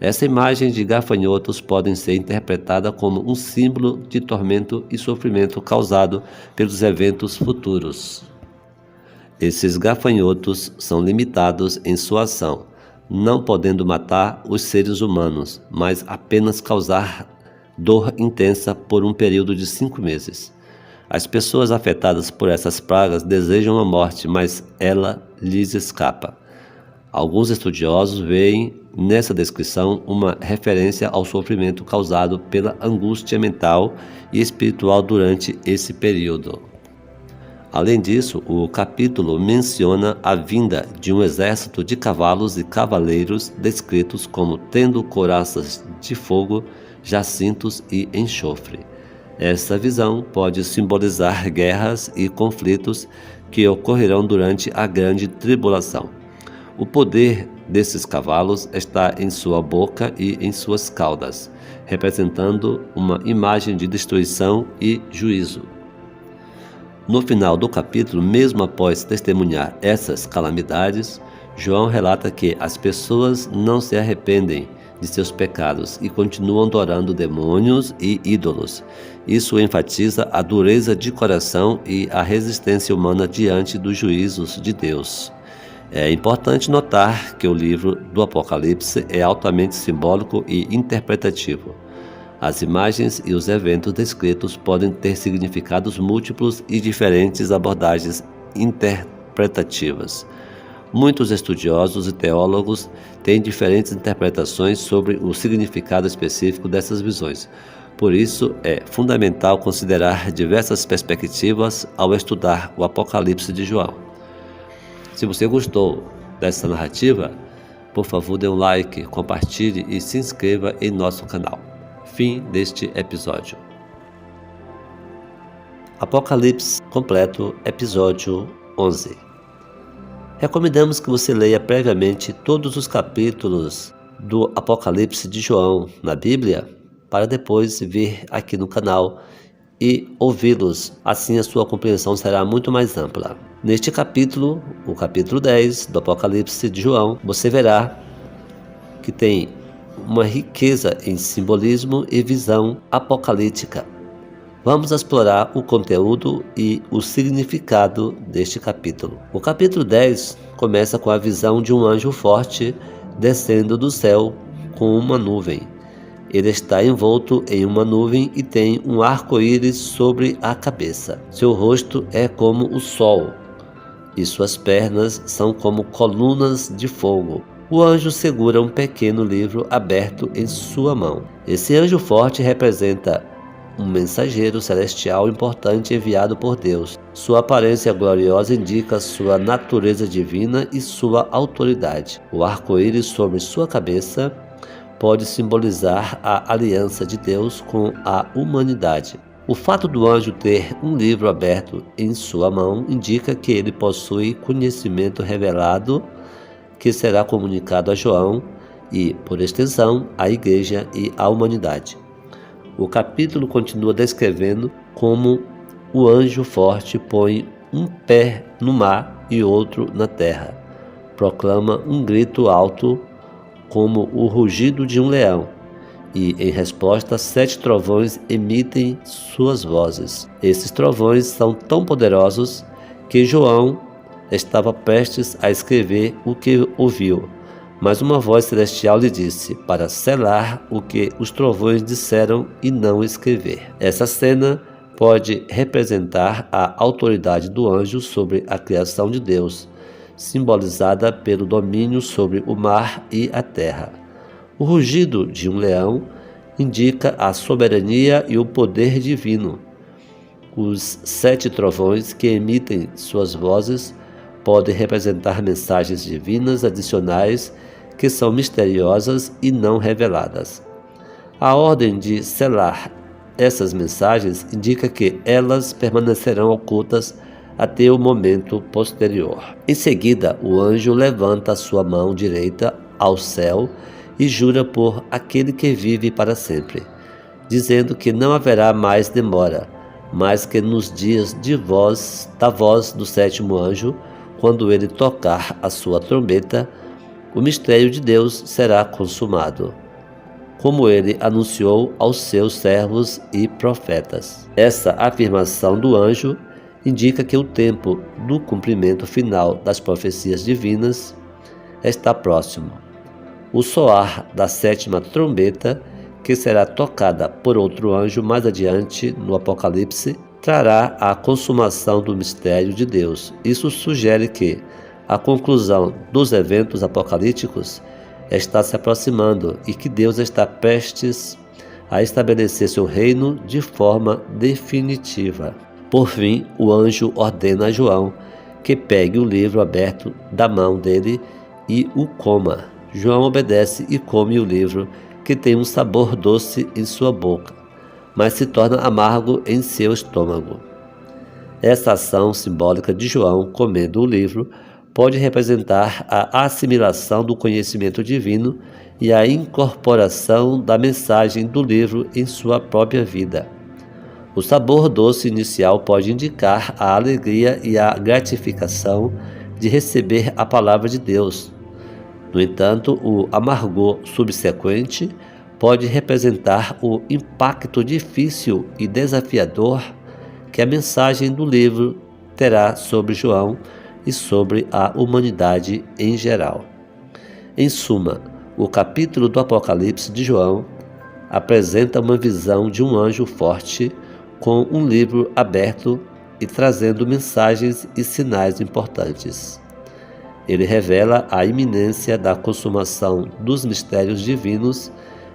Essa imagem de gafanhotos pode ser interpretada como um símbolo de tormento e sofrimento causado pelos eventos futuros. Esses gafanhotos são limitados em sua ação, não podendo matar os seres humanos, mas apenas causar dor intensa por um período de 5 meses. As pessoas afetadas por essas pragas desejam a morte, mas ela lhes escapa. Alguns estudiosos veem nessa descrição uma referência ao sofrimento causado pela angústia mental e espiritual durante esse período. Além disso, o capítulo menciona a vinda de um exército de cavalos e cavaleiros descritos como tendo couraças de fogo, jacintos e enxofre. Essa visão pode simbolizar guerras e conflitos que ocorrerão durante a grande tribulação. O poder desses cavalos está em sua boca e em suas caudas, representando uma imagem de destruição e juízo. No final do capítulo, mesmo após testemunhar essas calamidades, João relata que as pessoas não se arrependem de seus pecados e continuam adorando demônios e ídolos. Isso enfatiza a dureza de coração e a resistência humana diante dos juízos de Deus. É importante notar que o livro do Apocalipse é altamente simbólico e interpretativo. As imagens e os eventos descritos podem ter significados múltiplos e diferentes abordagens interpretativas. Muitos estudiosos e teólogos têm diferentes interpretações sobre o significado específico dessas visões. Por isso, é fundamental considerar diversas perspectivas ao estudar o Apocalipse de João. Se você gostou dessa narrativa, por favor dê um like, compartilhe e se inscreva em nosso canal. Fim deste episódio. Apocalipse completo, episódio 11. Recomendamos que você leia previamente todos os capítulos do Apocalipse de João na Bíblia, para depois vir aqui no canal e ouvi-los. Assim a sua compreensão será muito mais ampla. Neste capítulo, o capítulo 10 do Apocalipse de João, você verá que tem uma riqueza em simbolismo e visão apocalíptica. Vamos explorar o conteúdo e o significado deste capítulo. O capítulo 10 começa com a visão de um anjo forte descendo do céu com uma nuvem. Ele está envolto em uma nuvem e tem um arco-íris sobre a cabeça. Seu rosto é como o sol e suas pernas são como colunas de fogo. O anjo segura um pequeno livro aberto em sua mão. Esse anjo forte representa um mensageiro celestial importante enviado por Deus. Sua aparência gloriosa indica sua natureza divina e sua autoridade. O arco-íris sobre sua cabeça pode simbolizar a aliança de Deus com a humanidade. O fato do anjo ter um livro aberto em sua mão indica que ele possui conhecimento revelado que será comunicado a João e, por extensão, à Igreja e à humanidade. O capítulo continua descrevendo como o anjo forte põe um pé no mar e outro na terra. Proclama um grito alto como o rugido de um leão e, em resposta, 7 trovões emitem suas vozes. Esses trovões são tão poderosos que João estava prestes a escrever o que ouviu, mas uma voz celestial lhe disse para selar o que os trovões disseram e não escrever. Essa cena pode representar a autoridade do anjo sobre a criação de Deus, simbolizada pelo domínio sobre o mar e a terra. O rugido de um leão indica a soberania e o poder divino. Os 7 trovões que emitem suas vozes podem representar mensagens divinas adicionais que são misteriosas e não reveladas. A ordem de selar essas mensagens indica que elas permanecerão ocultas até o momento posterior. Em seguida, o anjo levanta sua mão direita ao céu e jura por aquele que vive para sempre, dizendo que não haverá mais demora, mas que nos dias da voz do 7º anjo, quando ele tocar a sua trombeta, o mistério de Deus será consumado, como ele anunciou aos seus servos e profetas. Essa afirmação do anjo indica que o tempo do cumprimento final das profecias divinas está próximo. O soar da 7ª trombeta, que será tocada por outro anjo mais adiante no Apocalipse, trará a consumação do mistério de Deus. Isso sugere que, A conclusão dos eventos apocalípticos está se aproximando e que Deus está prestes a estabelecer seu reino de forma definitiva. Por fim, o anjo ordena a João que pegue o livro aberto da mão dele e o coma. João obedece e come o livro, que tem um sabor doce em sua boca, mas se torna amargo em seu estômago. Essa ação simbólica de João comendo o livro pode representar a assimilação do conhecimento divino e a incorporação da mensagem do livro em sua própria vida. O sabor doce inicial pode indicar a alegria e a gratificação de receber a palavra de Deus. No entanto, o amargor subsequente pode representar o impacto difícil e desafiador que a mensagem do livro terá sobre João e sobre a humanidade em geral. Em suma, o capítulo do Apocalipse de João apresenta uma visão de um anjo forte com um livro aberto e trazendo mensagens e sinais importantes. Ele revela a iminência da consumação dos mistérios divinos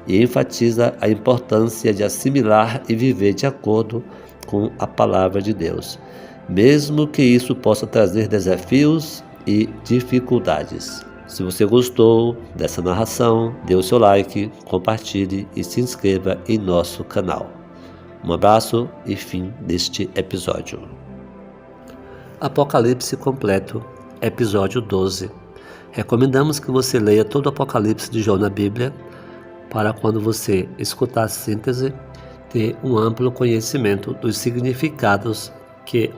e enfatiza a importância de assimilar e viver de acordo com a palavra de Deus, mesmo que isso possa trazer desafios e dificuldades. Se você gostou dessa narração, dê o seu like, compartilhe e se inscreva em nosso canal. Um abraço e fim deste episódio. Apocalipse completo, episódio 12. Recomendamos que você leia todo o Apocalipse de João na Bíblia, para quando você escutar a síntese, ter um amplo conhecimento dos significados que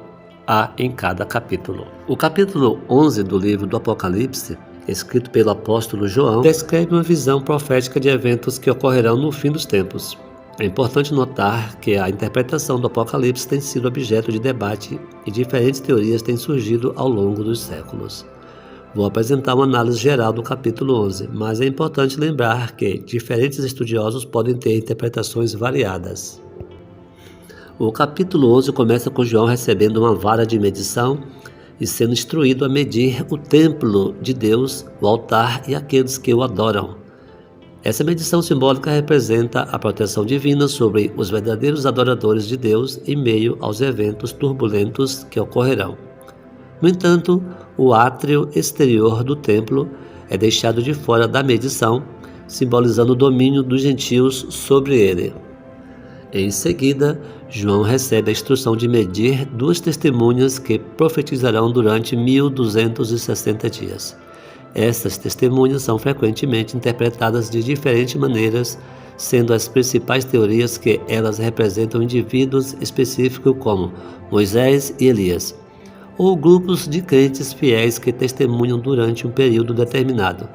há em cada capítulo. O capítulo 11 do livro do Apocalipse, escrito pelo apóstolo João, descreve uma visão profética de eventos que ocorrerão no fim dos tempos. É importante notar que a interpretação do Apocalipse tem sido objeto de debate e diferentes teorias têm surgido ao longo dos séculos. Vou apresentar uma análise geral do capítulo 11, mas é importante lembrar que diferentes estudiosos podem ter interpretações variadas. O capítulo 11 começa com João recebendo uma vara de medição e sendo instruído a medir o templo de Deus, o altar e aqueles que o adoram. Essa medição simbólica representa a proteção divina sobre os verdadeiros adoradores de Deus em meio aos eventos turbulentos que ocorrerão. No entanto, o átrio exterior do templo é deixado de fora da medição, simbolizando o domínio dos gentios sobre ele. Em seguida, João recebe a instrução de medir 2 testemunhas que profetizarão durante 1260 dias. Essas testemunhas são frequentemente interpretadas de diferentes maneiras, sendo as principais teorias que elas representam indivíduos específicos como Moisés e Elias, ou grupos de crentes fiéis que testemunham durante um período determinado.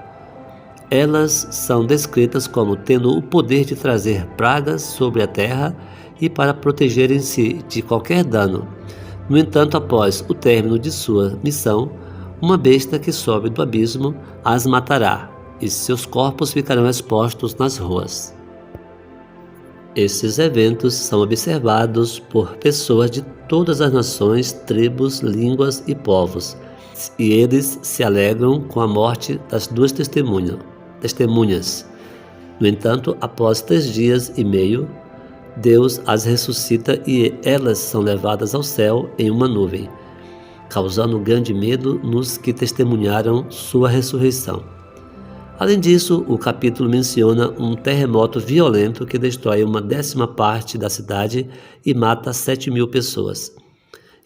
Elas são descritas como tendo o poder de trazer pragas sobre a terra e para protegerem-se de qualquer dano. No entanto, após o término de sua missão, uma besta que sobe do abismo as matará, e seus corpos ficarão expostos nas ruas. Esses eventos são observados por pessoas de todas as nações, tribos, línguas e povos, e eles se alegram com a morte das 2 testemunhas. No entanto, após 3 dias e meio, Deus as ressuscita e elas são levadas ao céu em uma nuvem, causando grande medo nos que testemunharam sua ressurreição. Além disso, o capítulo menciona um terremoto violento que destrói 1/10 da cidade e mata 7.000 pessoas.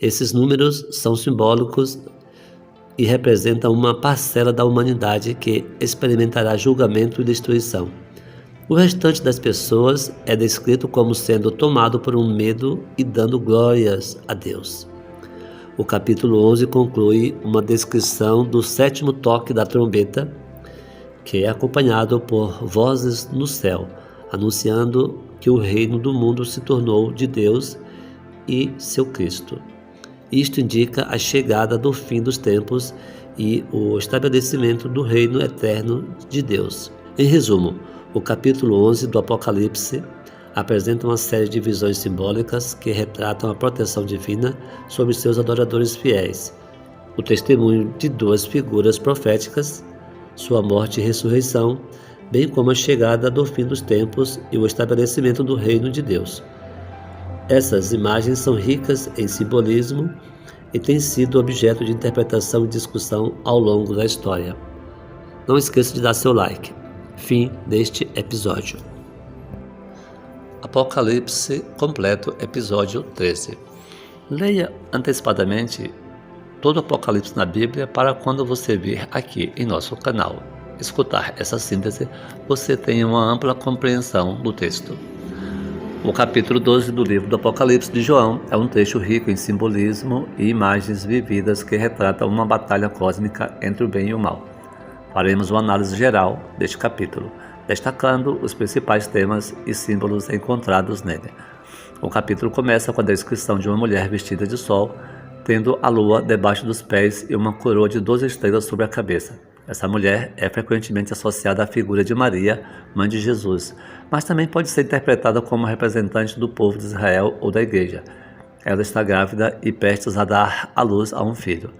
Esses números são simbólicos e representam uma parcela da humanidade que experimentará julgamento e destruição. O restante das pessoas é descrito como sendo tomado por um medo e dando glórias a Deus. O capítulo 11 conclui uma descrição do 7º toque da trombeta, que é acompanhado por vozes no céu, anunciando que o reino do mundo se tornou de Deus e seu Cristo. Isto indica a chegada do fim dos tempos e o estabelecimento do reino eterno de Deus. Em resumo, o capítulo 11 do Apocalipse apresenta uma série de visões simbólicas que retratam a proteção divina sobre seus adoradores fiéis. o testemunho de duas figuras proféticas, sua morte e ressurreição, bem como a chegada do fim dos tempos e o estabelecimento do reino de Deus. Essas imagens são ricas em simbolismo e têm sido objeto de interpretação e discussão ao longo da história. Não esqueça de dar seu like. Fim deste episódio. Apocalipse completo, episódio 13. Leia antecipadamente todo o Apocalipse na Bíblia para quando você vir aqui em nosso canal escutar essa síntese, você tenha uma ampla compreensão do texto. O capítulo 12 do livro do Apocalipse de João é um trecho rico em simbolismo e imagens vividas que retratam uma batalha cósmica entre o bem e o mal. Faremos uma análise geral deste capítulo, destacando os principais temas e símbolos encontrados nele. O capítulo começa com a descrição de uma mulher vestida de sol, tendo a lua debaixo dos pés e uma coroa de 12 estrelas sobre a cabeça. Essa mulher é frequentemente associada à figura de Maria, mãe de Jesus, mas também pode ser interpretada como representante do povo de Israel ou da igreja. Ela está grávida e prestes a dar à luz a um filho.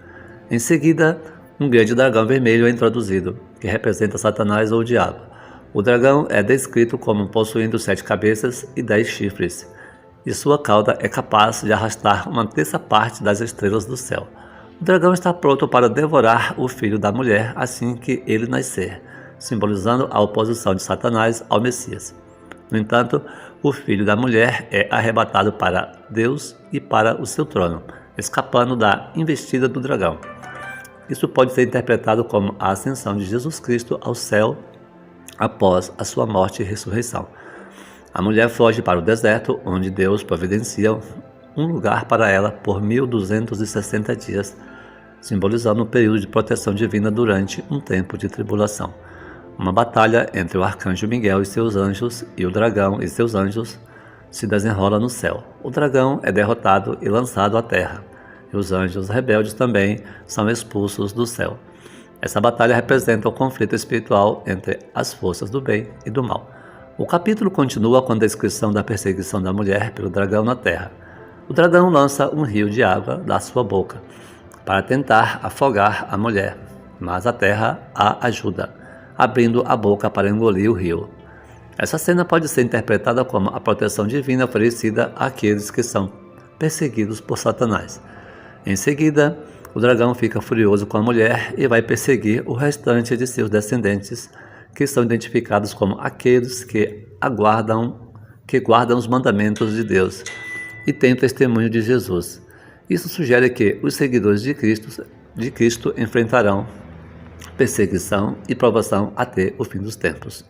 Em seguida, um grande dragão vermelho é introduzido, que representa Satanás ou o diabo. O dragão é descrito como possuindo 7 cabeças e 10 chifres, e sua cauda é capaz de arrastar uma terça parte das estrelas do céu. O dragão está pronto para devorar o filho da mulher assim que ele nascer, simbolizando a oposição de Satanás ao Messias. No entanto, o filho da mulher é arrebatado para Deus e para o seu trono, escapando da investida do dragão. Isso pode ser interpretado como a ascensão de Jesus Cristo ao céu após a sua morte e ressurreição. A mulher foge para o deserto, onde Deus providencia um lugar para ela por 1260 dias, simbolizando um período de proteção divina durante um tempo de tribulação. Uma batalha entre o arcanjo Miguel e seus anjos e o dragão e seus anjos se desenrola no céu. O dragão é derrotado e lançado à terra, e os anjos rebeldes também são expulsos do céu. Essa batalha representa o conflito espiritual entre as forças do bem e do mal. O capítulo continua com a descrição da perseguição da mulher pelo dragão na terra. O dragão lança um rio de água da sua boca para tentar afogar a mulher, mas a terra a ajuda, abrindo a boca para engolir o rio. Essa cena pode ser interpretada como a proteção divina oferecida àqueles que são perseguidos por Satanás. Em seguida, o dragão fica furioso com a mulher e vai perseguir o restante de seus descendentes, que são identificados como aqueles que guardam os mandamentos de Deus e têm o testemunho de Jesus. Isso sugere que os seguidores de Cristo enfrentarão perseguição e provação até o fim dos tempos.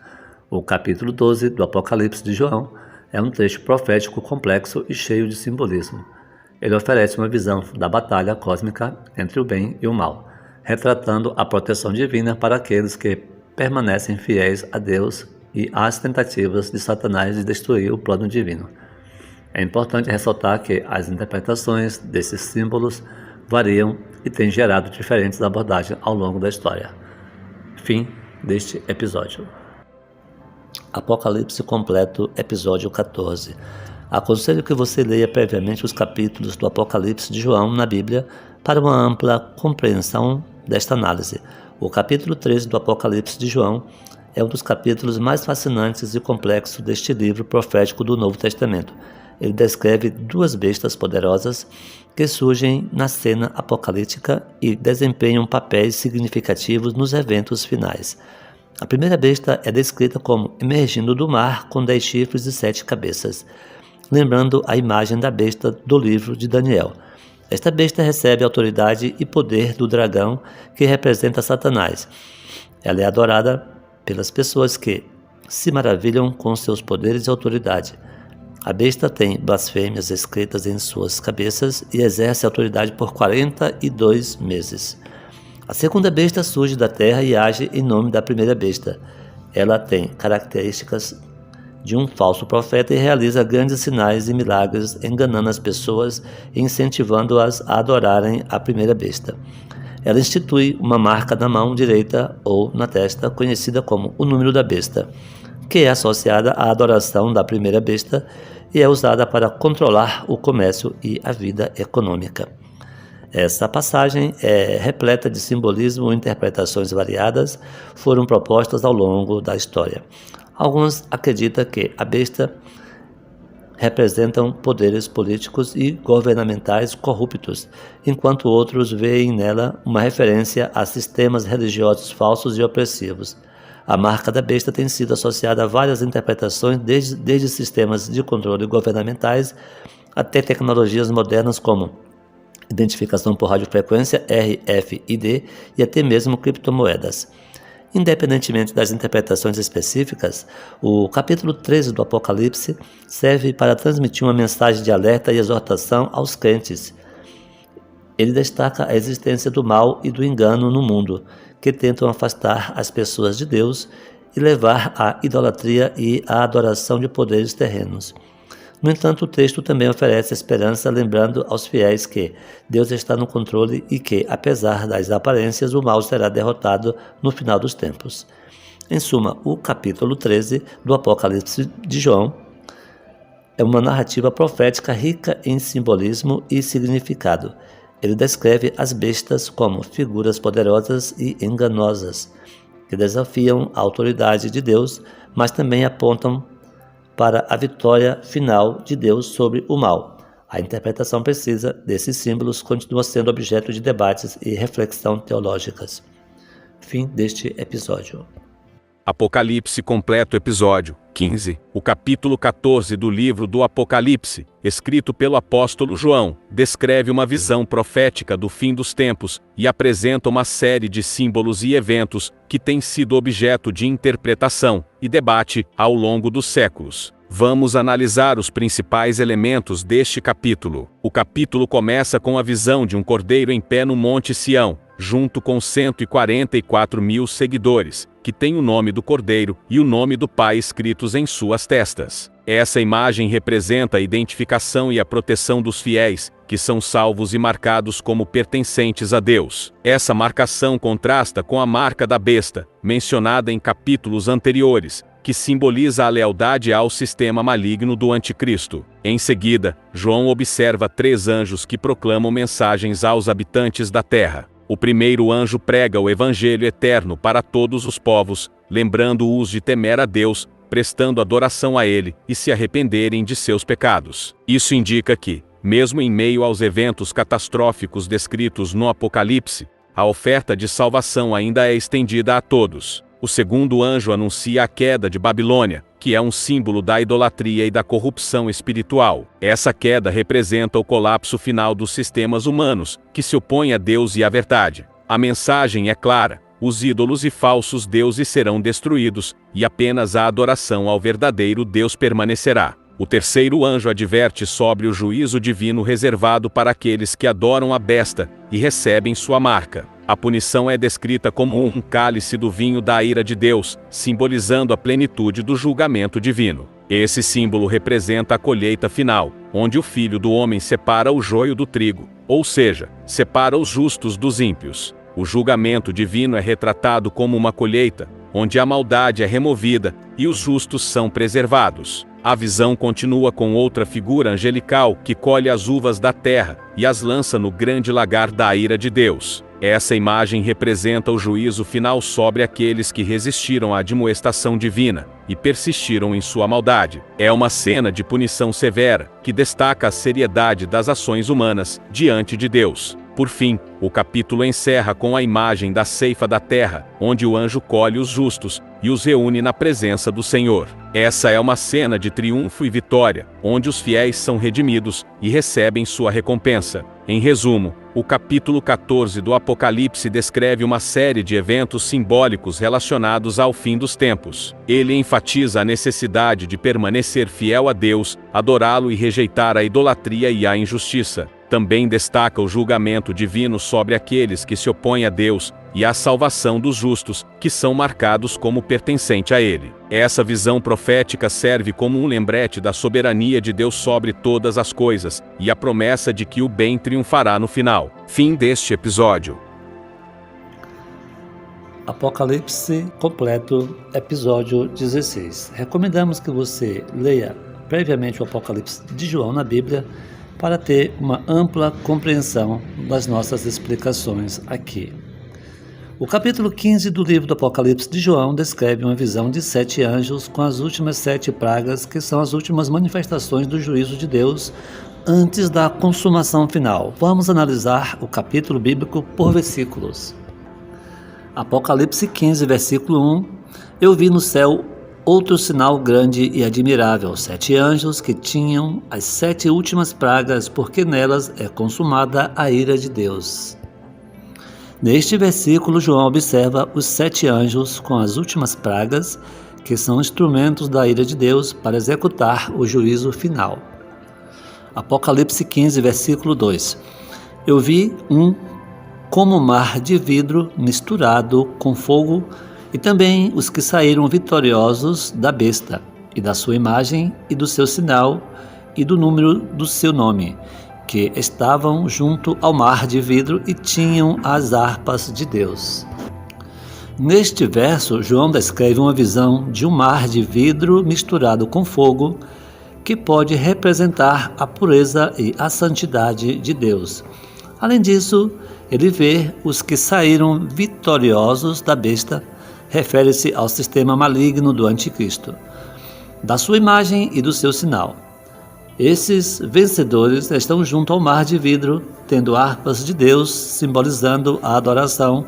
O capítulo 12 do Apocalipse de João é um trecho profético complexo e cheio de simbolismo. Ele oferece uma visão da batalha cósmica entre o bem e o mal, retratando a proteção divina para aqueles que permanecem fiéis a Deus e às tentativas de Satanás de destruir o plano divino. É importante ressaltar que as interpretações desses símbolos variam e têm gerado diferentes abordagens ao longo da história. Fim deste episódio. Apocalipse completo, episódio 14. Aconselho que você leia previamente os capítulos do Apocalipse de João na Bíblia para uma ampla compreensão desta análise. O capítulo 13 do Apocalipse de João é um dos capítulos mais fascinantes e complexos deste livro profético do Novo Testamento. Ele descreve duas bestas poderosas que surgem na cena apocalíptica e desempenham papéis significativos nos eventos finais. A primeira besta é descrita como emergindo do mar com 10 chifres e 7 cabeças, lembrando a imagem da besta do livro de Daniel. Esta besta recebe autoridade e poder do dragão, que representa Satanás. Ela é adorada pelas pessoas que se maravilham com seus poderes e autoridade. A besta tem blasfêmias escritas em suas cabeças e exerce autoridade por 42 meses. A segunda besta surge da terra e age em nome da primeira besta. Ela tem características de um falso profeta e realiza grandes sinais e milagres, enganando as pessoas e incentivando-as a adorarem a primeira besta. Ela institui uma marca na mão direita ou na testa, conhecida como o número da besta, que é associada à adoração da primeira besta e é usada para controlar o comércio e a vida econômica. Essa passagem é repleta de simbolismo e interpretações variadas foram propostas ao longo da história. Alguns acreditam que a besta representam poderes políticos e governamentais corruptos, enquanto outros veem nela uma referência a sistemas religiosos falsos e opressivos. A marca da besta tem sido associada a várias interpretações, desde sistemas de controle governamentais até tecnologias modernas como identificação por radiofrequência, RFID, e até mesmo criptomoedas. Independentemente das interpretações específicas, o capítulo 13 do Apocalipse serve para transmitir uma mensagem de alerta e exortação aos crentes. Ele destaca a existência do mal e do engano no mundo, que tentam afastar as pessoas de Deus e levar à idolatria e à adoração de poderes terrenos. No entanto, o texto também oferece esperança, lembrando aos fiéis que Deus está no controle e que, apesar das aparências, o mal será derrotado no final dos tempos. Em suma, o capítulo 13 do Apocalipse de João é uma narrativa profética rica em simbolismo e significado. Ele descreve as bestas como figuras poderosas e enganosas, que desafiam a autoridade de Deus, mas também apontam para a vitória final de Deus sobre o mal. A interpretação precisa desses símbolos continua sendo objeto de debates e reflexão teológicas. Fim deste episódio. Apocalipse completo, episódio 15. O capítulo 14 do livro do Apocalipse, escrito pelo apóstolo João, descreve uma visão profética do fim dos tempos e apresenta uma série de símbolos e eventos que têm sido objeto de interpretação e debate ao longo dos séculos. Vamos analisar os principais elementos deste capítulo. O capítulo começa com a visão de um cordeiro em pé no Monte Sião, junto com 144.000 seguidores, que tem o nome do Cordeiro e o nome do Pai escritos em suas testas. Essa imagem representa a identificação e a proteção dos fiéis, que são salvos e marcados como pertencentes a Deus. Essa marcação contrasta com a marca da besta, mencionada em capítulos anteriores, que simboliza a lealdade ao sistema maligno do Anticristo. Em seguida, João observa 3 anjos que proclamam mensagens aos habitantes da terra. O primeiro anjo prega o evangelho eterno para todos os povos, lembrando-os de temer a Deus, prestando adoração a Ele e se arrependerem de seus pecados. Isso indica que, mesmo em meio aos eventos catastróficos descritos no Apocalipse, a oferta de salvação ainda é estendida a todos. O segundo anjo anuncia a queda de Babilônia, que é um símbolo da idolatria e da corrupção espiritual. Essa queda representa o colapso final dos sistemas humanos, que se opõem a Deus e à verdade. A mensagem é clara: os ídolos e falsos deuses serão destruídos, e apenas a adoração ao verdadeiro Deus permanecerá. O terceiro anjo adverte sobre o juízo divino reservado para aqueles que adoram a besta e recebem sua marca. A punição é descrita como um cálice do vinho da ira de Deus, simbolizando a plenitude do julgamento divino. Esse símbolo representa a colheita final, onde o Filho do Homem separa o joio do trigo, ou seja, separa os justos dos ímpios. O julgamento divino é retratado como uma colheita, onde a maldade é removida e os justos são preservados. A visão continua com outra figura angelical que colhe as uvas da terra e as lança no grande lagar da ira de Deus. Essa imagem representa o juízo final sobre aqueles que resistiram à admoestação divina e persistiram em sua maldade. É uma cena de punição severa, que destaca a seriedade das ações humanas diante de Deus. Por fim, o capítulo encerra com a imagem da ceifa da terra, onde o anjo colhe os justos e os reúne na presença do Senhor. Essa é uma cena de triunfo e vitória, onde os fiéis são redimidos e recebem sua recompensa. Em resumo, o capítulo 14 do Apocalipse descreve uma série de eventos simbólicos relacionados ao fim dos tempos. Ele enfatiza a necessidade de permanecer fiel a Deus, adorá-lo e rejeitar a idolatria e a injustiça. Também destaca o julgamento divino sobre aqueles que se opõem a Deus e a salvação dos justos, que são marcados como pertencente a Ele. Essa visão profética serve como um lembrete da soberania de Deus sobre todas as coisas e a promessa de que o bem triunfará no final. Fim deste episódio. Apocalipse completo, episódio 16. Recomendamos que você leia previamente o Apocalipse de João na Bíblia para ter uma ampla compreensão das nossas explicações aqui. O capítulo 15 do livro do Apocalipse de João descreve uma visão de 7 anjos com as últimas 7 pragas, que são as últimas manifestações do juízo de Deus antes da consumação final. Vamos analisar o capítulo bíblico por versículos. Apocalipse 15, versículo 1. Eu vi no céu outro sinal grande e admirável, 7 anjos que tinham as 7 últimas pragas, porque nelas é consumada a ira de Deus. Neste versículo, João observa os 7 anjos com as últimas pragas, que são instrumentos da ira de Deus para executar o juízo final. Apocalipse 15, versículo 2. Eu vi como mar de vidro misturado com fogo, e também os que saíram vitoriosos da besta, e da sua imagem, e do seu sinal, e do número do seu nome, que estavam junto ao mar de vidro e tinham as harpas de Deus. Neste verso, João descreve uma visão de um mar de vidro misturado com fogo, que pode representar a pureza e a santidade de Deus. Além disso, ele vê os que saíram vitoriosos da besta, refere-se ao sistema maligno do anticristo, da sua imagem e do seu sinal. Esses vencedores estão junto ao mar de vidro, tendo harpas de Deus, simbolizando a adoração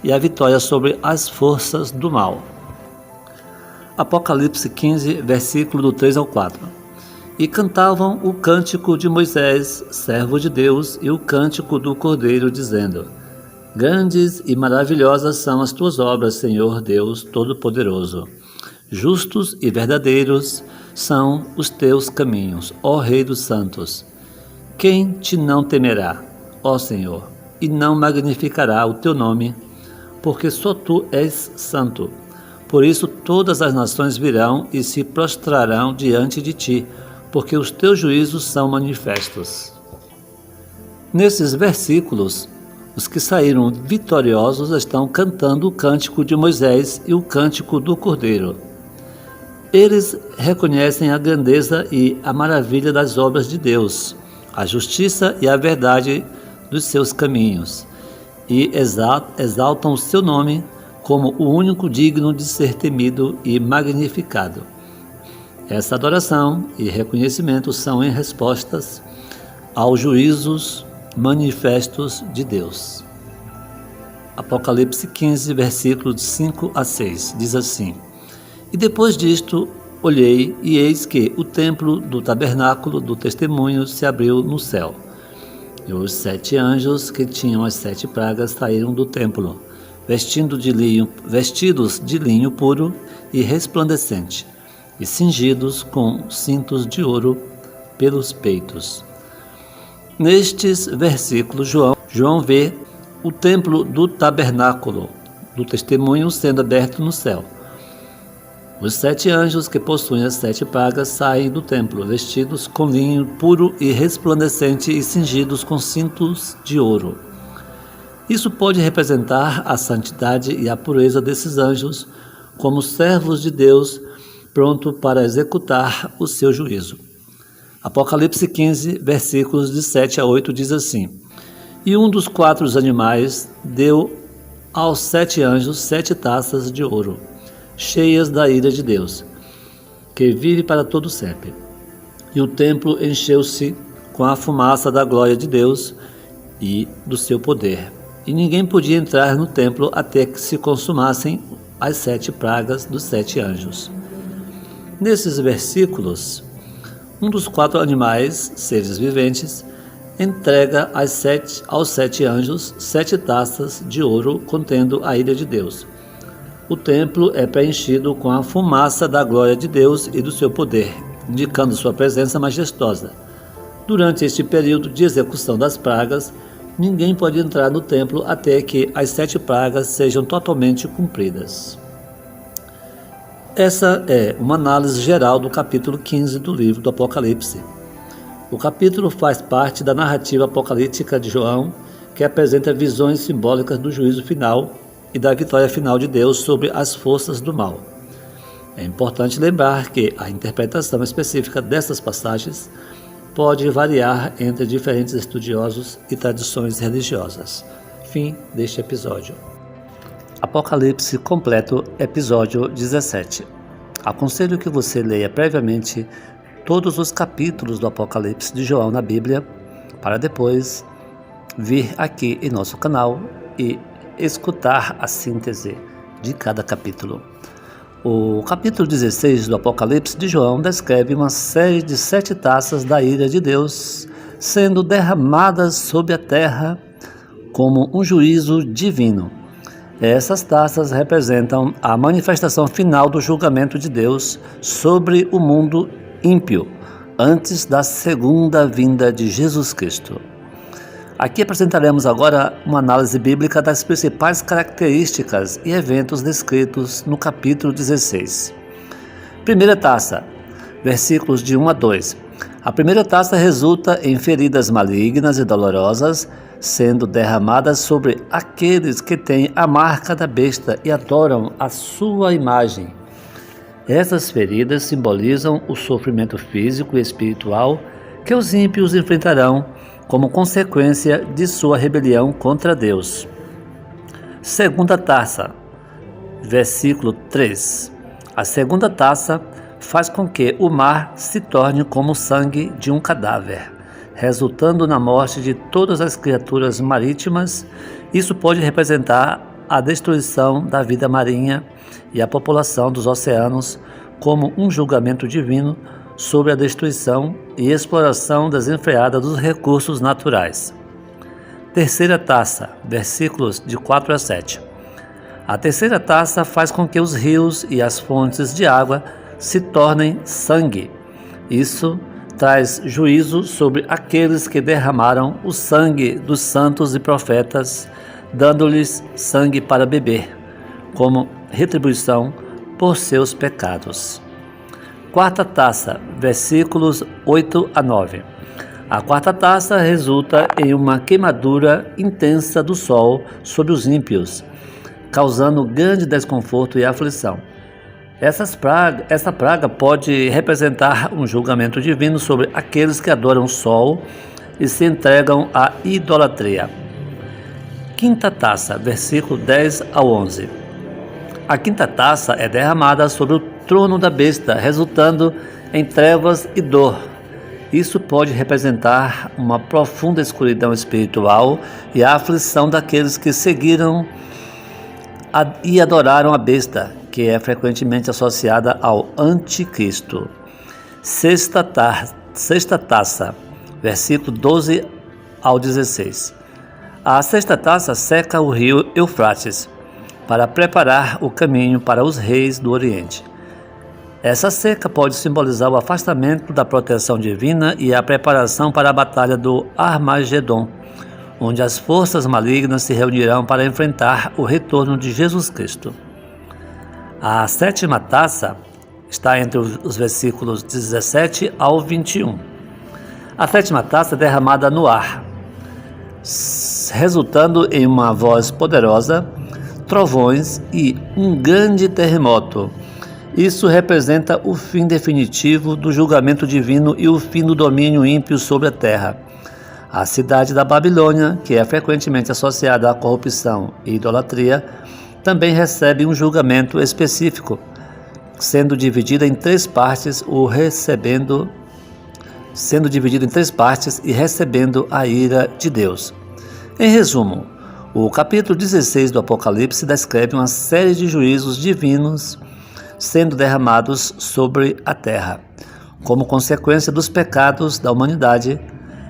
e a vitória sobre as forças do mal. Apocalipse 15, versículo do 3 ao 4. E cantavam o cântico de Moisés, servo de Deus, e o cântico do Cordeiro, dizendo: Grandes e maravilhosas são as tuas obras, Senhor Deus Todo-Poderoso. Justos e verdadeiros são os teus caminhos, ó Rei dos Santos. Quem te não temerá, ó Senhor, e não magnificará o teu nome, porque só tu és santo. Por isso todas as nações virão e se prostrarão diante de ti, porque os teus juízos são manifestos. Nesses versículos, os que saíram vitoriosos estão cantando o cântico de Moisés e o cântico do Cordeiro. Eles reconhecem a grandeza e a maravilha das obras de Deus, a justiça e a verdade dos seus caminhos, e exaltam o seu nome como o único digno de ser temido e magnificado. Essa adoração e reconhecimento são em respostas aos juízos manifestos de Deus. Apocalipse 15, versículos 5 a 6, diz assim: E depois disto olhei, e eis que o templo do tabernáculo do testemunho se abriu no céu. E os 7 anjos que tinham as 7 pragas saíram do templo, vestidos de linho puro e resplandecente, e cingidos com cintos de ouro pelos peitos. Nestes versículos, João vê o templo do tabernáculo do testemunho sendo aberto no céu. Os 7 anjos que possuem as 7 pragas saem do templo, vestidos com linho puro e resplandecente e cingidos com cintos de ouro. Isso pode representar a santidade e a pureza desses anjos como servos de Deus, pronto para executar o seu juízo. Apocalipse 15, versículos de 7 a 8 diz assim: E um dos 4 animais deu aos 7 anjos 7 taças de ouro, cheias da ira de Deus, que vive para todo sempre. E o templo encheu-se com a fumaça da glória de Deus e do seu poder. E ninguém podia entrar no templo até que se consumassem as 7 pragas dos 7 anjos. Nesses versículos, um dos 4 animais, seres viventes, entrega aos 7 anjos 7 taças de ouro contendo a ira de Deus. O templo é preenchido com a fumaça da glória de Deus e do seu poder, indicando sua presença majestosa. Durante este período de execução das pragas, ninguém pode entrar no templo até que as 7 pragas sejam totalmente cumpridas. Essa é uma análise geral do capítulo 15 do livro do Apocalipse. O capítulo faz parte da narrativa apocalíptica de João, que apresenta visões simbólicas do juízo final e da vitória final de Deus sobre as forças do mal. É importante lembrar que a interpretação específica dessas passagens pode variar entre diferentes estudiosos e tradições religiosas. Fim deste episódio. Apocalipse completo, episódio 17. Aconselho que você leia previamente todos os capítulos do Apocalipse de João na Bíblia, para depois vir aqui em nosso canal e escutar a síntese de cada capítulo. O capítulo 16 do Apocalipse de João descreve uma série de 7 taças da ira de Deus sendo derramadas sobre a terra como um juízo divino. Essas taças representam a manifestação final do julgamento de Deus sobre o mundo ímpio, antes da segunda vinda de Jesus Cristo. Aqui apresentaremos agora uma análise bíblica das principais características e eventos descritos no capítulo 16. Primeira taça, versículos de 1 a 2. A primeira taça resulta em feridas malignas e dolorosas, sendo derramadas sobre aqueles que têm a marca da besta e adoram a sua imagem. Essas feridas simbolizam o sofrimento físico e espiritual que os ímpios enfrentarão como consequência de sua rebelião contra Deus. Segunda taça, versículo 3. A segunda taça faz com que o mar se torne como o sangue de um cadáver, resultando na morte de todas as criaturas marítimas. Isso pode representar a destruição da vida marinha e a população dos oceanos como um julgamento divino sobre a destruição e exploração desenfreada dos recursos naturais. Terceira taça, versículos de 4 a 7. A terceira taça faz com que os rios e as fontes de água se tornem sangue. Isso traz juízo sobre aqueles que derramaram o sangue dos santos e profetas, dando-lhes sangue para beber, como retribuição por seus pecados. Quarta taça, versículos 8 a 9. A quarta taça resulta em uma queimadura intensa do sol sobre os ímpios, causando grande desconforto e aflição. Essa praga pode representar um julgamento divino sobre aqueles que adoram o sol e se entregam à idolatria. Quinta taça, versículo 10 ao 11. A quinta taça é derramada sobre o trono da besta, resultando em trevas e dor. Isso pode representar uma profunda escuridão espiritual e a aflição daqueles que seguiram e adoraram a besta, que é frequentemente associada ao anticristo. Sexta taça, versículo 12 ao 16. A sexta taça seca o rio Eufrates, para preparar o caminho para os reis do Oriente. Essa seca pode simbolizar o afastamento da proteção divina e a preparação para a batalha do Armagedon, onde as forças malignas se reunirão para enfrentar o retorno de Jesus Cristo. A sétima taça está entre os versículos 17 ao 21. A sétima taça é derramada no ar, resultando em uma voz poderosa, trovões e um grande terremoto. Isso representa o fim definitivo do julgamento divino e o fim do domínio ímpio sobre a terra. A cidade da Babilônia, que é frequentemente associada à corrupção e idolatria, também recebe um julgamento específico, sendo dividida em 3 partes e recebendo a ira de Deus. Em resumo, o capítulo 16 do Apocalipse descreve uma série de juízos divinos sendo derramados sobre a terra. Como consequência dos pecados da humanidade,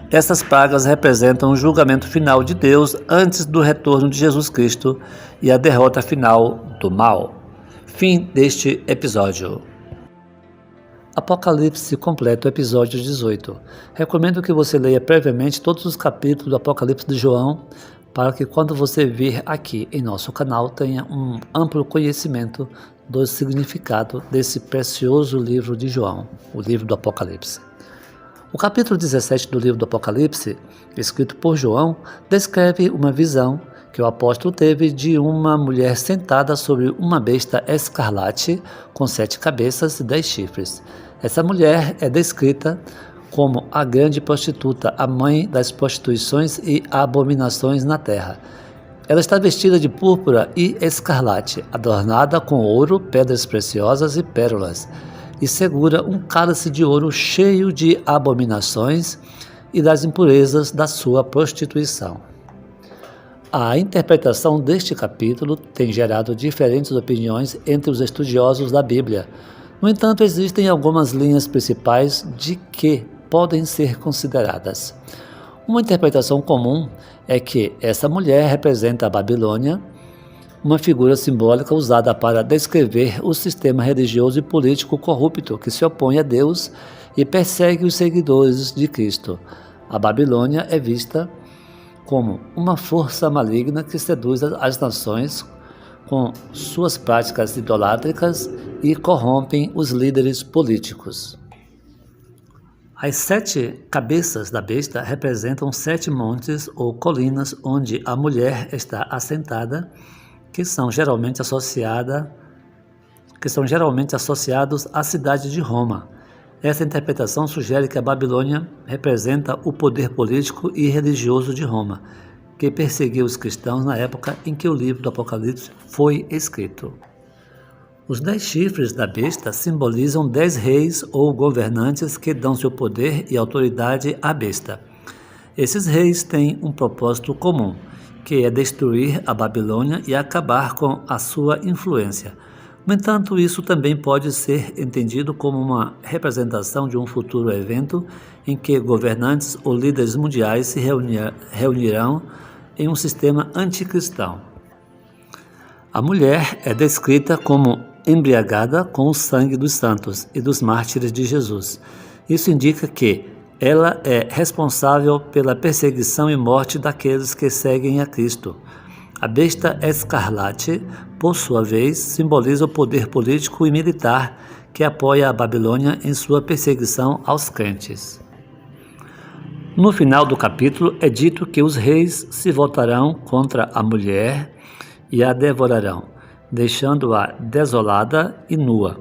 essas pragas representam o julgamento final de Deus antes do retorno de Jesus Cristo e a derrota final do mal. Fim deste episódio. Apocalipse completo, episódio 18. Recomendo que você leia previamente todos os capítulos do Apocalipse de João, para que quando você vir aqui em nosso canal tenha um amplo conhecimento do significado desse precioso livro de João, o livro do Apocalipse. O capítulo 17 do livro do Apocalipse, escrito por João, descreve uma visão que o apóstolo teve de uma mulher sentada sobre uma besta escarlate com 7 cabeças e 10 chifres. Essa mulher é descrita como a grande prostituta, a mãe das prostituições e abominações na terra. Ela está vestida de púrpura e escarlate, adornada com ouro, pedras preciosas e pérolas, e segura um cálice de ouro cheio de abominações e das impurezas da sua prostituição. A interpretação deste capítulo tem gerado diferentes opiniões entre os estudiosos da Bíblia. No entanto, existem algumas linhas principais de que podem ser consideradas. Uma interpretação comum é que essa mulher representa a Babilônia, uma figura simbólica usada para descrever o sistema religioso e político corrupto que se opõe a Deus e persegue os seguidores de Cristo. A Babilônia é vista como uma força maligna que seduz as nações com suas práticas idolátricas e corrompem os líderes políticos. As 7 cabeças da besta representam 7 montes ou colinas onde a mulher está assentada, que são geralmente associados à cidade de Roma. Essa interpretação sugere que a Babilônia representa o poder político e religioso de Roma, que perseguiu os cristãos na época em que o livro do Apocalipse foi escrito. Os 10 chifres da besta simbolizam 10 reis ou governantes que dão seu poder e autoridade à besta. Esses reis têm um propósito comum, que é destruir a Babilônia e acabar com a sua influência. No entanto, isso também pode ser entendido como uma representação de um futuro evento em que governantes ou líderes mundiais se reunirão em um sistema anticristão. A mulher é descrita como embriagada com o sangue dos santos e dos mártires de Jesus. Isso indica que ela é responsável pela perseguição e morte daqueles que seguem a Cristo. A besta escarlate, por sua vez, simboliza o poder político e militar que apoia a Babilônia em sua perseguição aos crentes. No final do capítulo é dito que os reis se voltarão contra a mulher e a devorarão, deixando-a desolada e nua.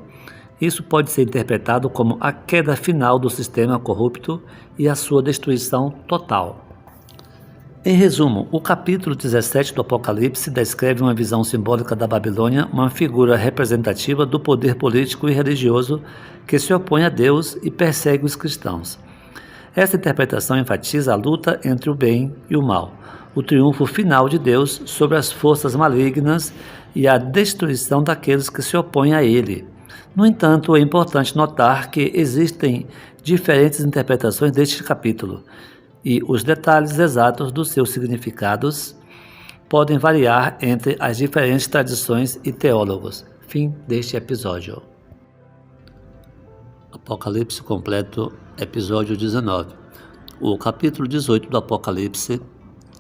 Isso pode ser interpretado como a queda final do sistema corrupto e a sua destruição total. Em resumo, o capítulo 17 do Apocalipse descreve uma visão simbólica da Babilônia, uma figura representativa do poder político e religioso que se opõe a Deus e persegue os cristãos. Essa interpretação enfatiza a luta entre o bem e o mal, o triunfo final de Deus sobre as forças malignas e a destruição daqueles que se opõem a ele. No entanto, é importante notar que existem diferentes interpretações deste capítulo, e os detalhes exatos dos seus significados podem variar entre as diferentes tradições e teólogos. Fim deste episódio. Apocalipse completo, episódio 19. O capítulo 18 do Apocalipse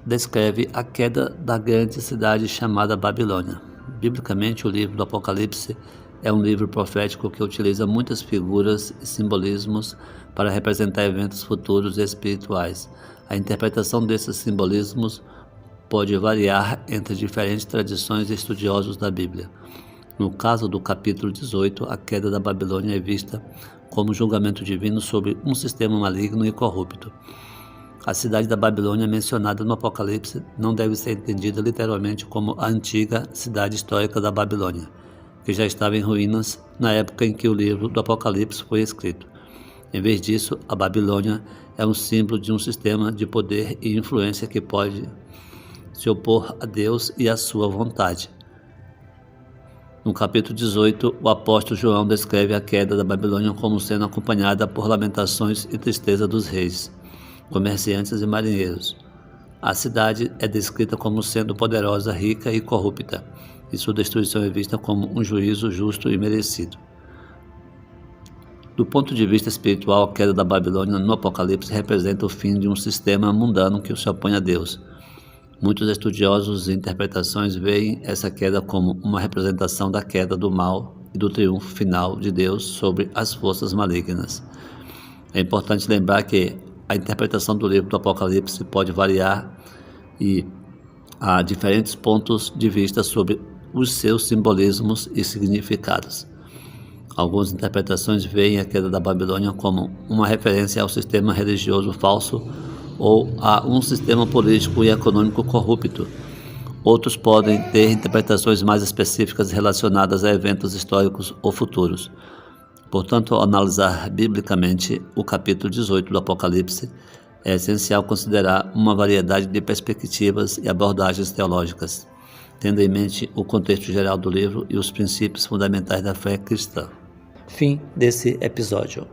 descreve a queda da grande cidade chamada Babilônia. Biblicamente, o livro do Apocalipse é um livro profético que utiliza muitas figuras e simbolismos para representar eventos futuros e espirituais. A interpretação desses simbolismos pode variar entre diferentes tradições e estudiosos da Bíblia. No caso do capítulo 18, a queda da Babilônia é vista como julgamento divino sobre um sistema maligno e corrupto. A cidade da Babilônia mencionada no Apocalipse não deve ser entendida literalmente como a antiga cidade histórica da Babilônia, que já estava em ruínas na época em que o livro do Apocalipse foi escrito. Em vez disso, a Babilônia é um símbolo de um sistema de poder e influência que pode se opor a Deus e à sua vontade. No capítulo 18, o apóstolo João descreve a queda da Babilônia como sendo acompanhada por lamentações e tristeza dos reis, comerciantes e marinheiros. A cidade é descrita como sendo poderosa, rica e corrupta, e sua destruição é vista como um juízo justo e merecido. Do ponto de vista espiritual, a queda da Babilônia no Apocalipse representa o fim de um sistema mundano que se opõe a Deus. Muitos estudiosos e interpretações veem essa queda como uma representação da queda do mal e do triunfo final de Deus sobre as forças malignas. É importante lembrar que a interpretação do livro do Apocalipse pode variar e há diferentes pontos de vista sobre os seus simbolismos e significados. Algumas interpretações veem a queda da Babilônia como uma referência ao sistema religioso falso ou a um sistema político e econômico corrupto. Outros podem ter interpretações mais específicas relacionadas a eventos históricos ou futuros. Portanto, ao analisar biblicamente o capítulo 18 do Apocalipse, é essencial considerar uma variedade de perspectivas e abordagens teológicas, tendo em mente o contexto geral do livro e os princípios fundamentais da fé cristã. Fim desse episódio.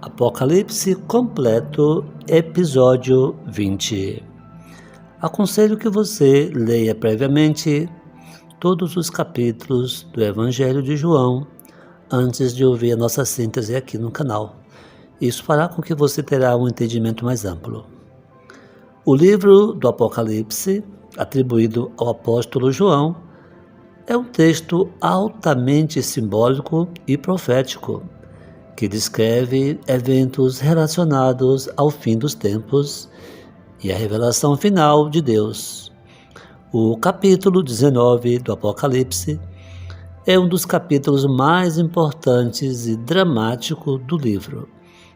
Apocalipse completo, episódio 20. Aconselho que você leia previamente todos os capítulos do Evangelho de João antes de ouvir a nossa síntese aqui no canal. Isso fará com que você terá um entendimento mais amplo. O livro do Apocalipse, atribuído ao apóstolo João, é um texto altamente simbólico e profético, que descreve eventos relacionados ao fim dos tempos e a revelação final de Deus. O capítulo 19 do Apocalipse é um dos capítulos mais importantes e dramáticos do livro,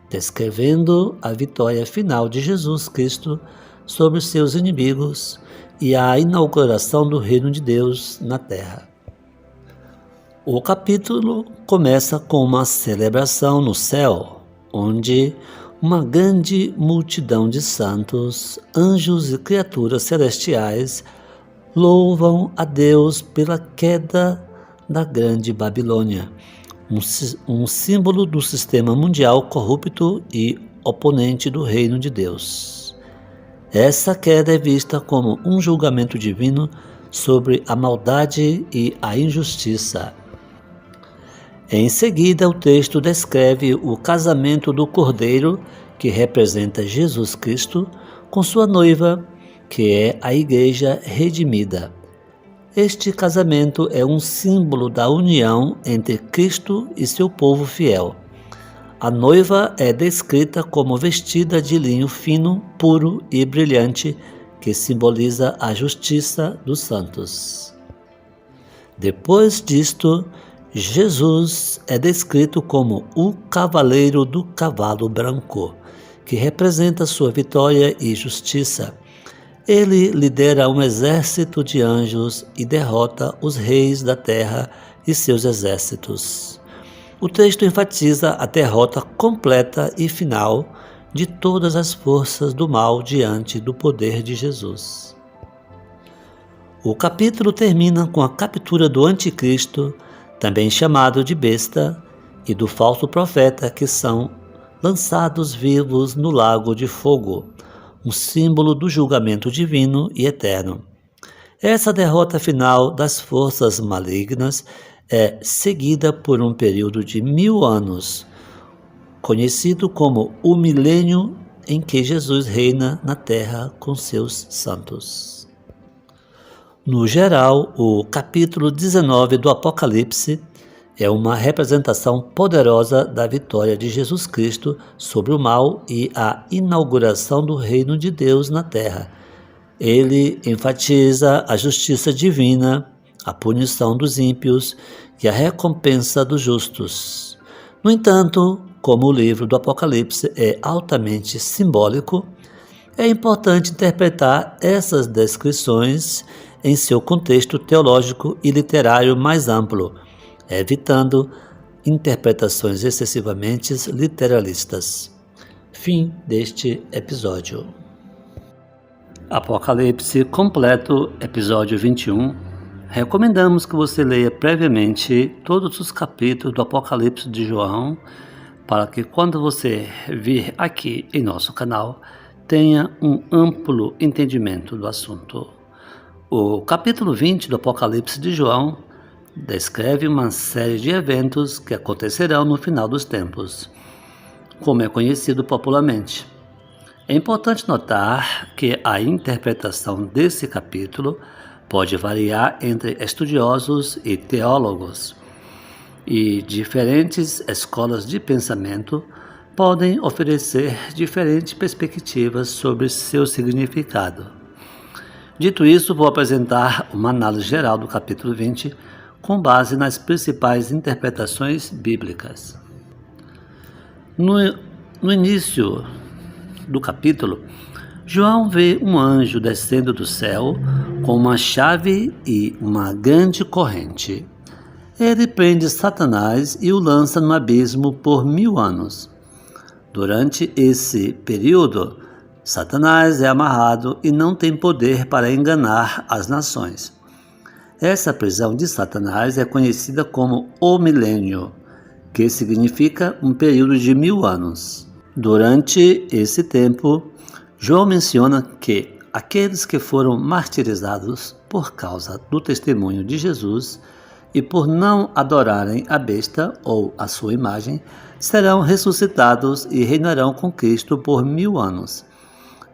descrevendo a vitória final de Jesus Cristo sobre seus inimigos e a inauguração do reino de Deus na terra. O capítulo começa com uma celebração no céu, onde uma grande multidão de santos, anjos e criaturas celestiais louvam a Deus pela queda da grande Babilônia, um símbolo do sistema mundial corrupto e oponente do reino de Deus. Essa queda é vista como um julgamento divino sobre a maldade e a injustiça. Em seguida, o texto descreve o casamento do Cordeiro, que representa Jesus Cristo, com sua noiva, que é a Igreja redimida. Este casamento é um símbolo da união entre Cristo e seu povo fiel. A noiva é descrita como vestida de linho fino, puro e brilhante, que simboliza a justiça dos santos. Depois disto, Jesus é descrito como o cavaleiro do cavalo branco, que representa sua vitória e justiça. Ele lidera um exército de anjos e derrota os reis da terra e seus exércitos. O texto enfatiza a derrota completa e final de todas as forças do mal diante do poder de Jesus. O capítulo termina com a captura do anticristo, também chamado de besta, e do falso profeta, que são lançados vivos no lago de fogo, um símbolo do julgamento divino e eterno. Essa derrota final das forças malignas é seguida por um período de 1000 anos, conhecido como o milênio em que Jesus reina na terra com seus santos. No geral, o capítulo 19 do Apocalipse é uma representação poderosa da vitória de Jesus Cristo sobre o mal e a inauguração do reino de Deus na terra. Ele enfatiza a justiça divina, a punição dos ímpios e a recompensa dos justos. No entanto, como o livro do Apocalipse é altamente simbólico, é importante interpretar essas descrições em seu contexto teológico e literário mais amplo, evitando interpretações excessivamente literalistas. Fim deste episódio. Apocalipse completo, episódio 21. Recomendamos que você leia previamente todos os capítulos do Apocalipse de João, para que quando você vir aqui em nosso canal, tenha um amplo entendimento do assunto. O capítulo 20 do Apocalipse de João descreve uma série de eventos que acontecerão no final dos tempos, como é conhecido popularmente. É importante notar que a interpretação desse capítulo pode variar entre estudiosos e teólogos, e diferentes escolas de pensamento podem oferecer diferentes perspectivas sobre seu significado. Dito isso, vou apresentar uma análise geral do capítulo 20 com base nas principais interpretações bíblicas. No início do capítulo, João vê um anjo descendo do céu com uma chave e uma grande corrente. Ele prende Satanás e o lança no abismo por 1000 anos. Durante esse período, Satanás é amarrado e não tem poder para enganar as nações. Essa prisão de Satanás é conhecida como o milênio, que significa um período de 1000 anos. Durante esse tempo, João menciona que aqueles que foram martirizados por causa do testemunho de Jesus e por não adorarem a besta ou a sua imagem, serão ressuscitados e reinarão com Cristo por 1000 anos.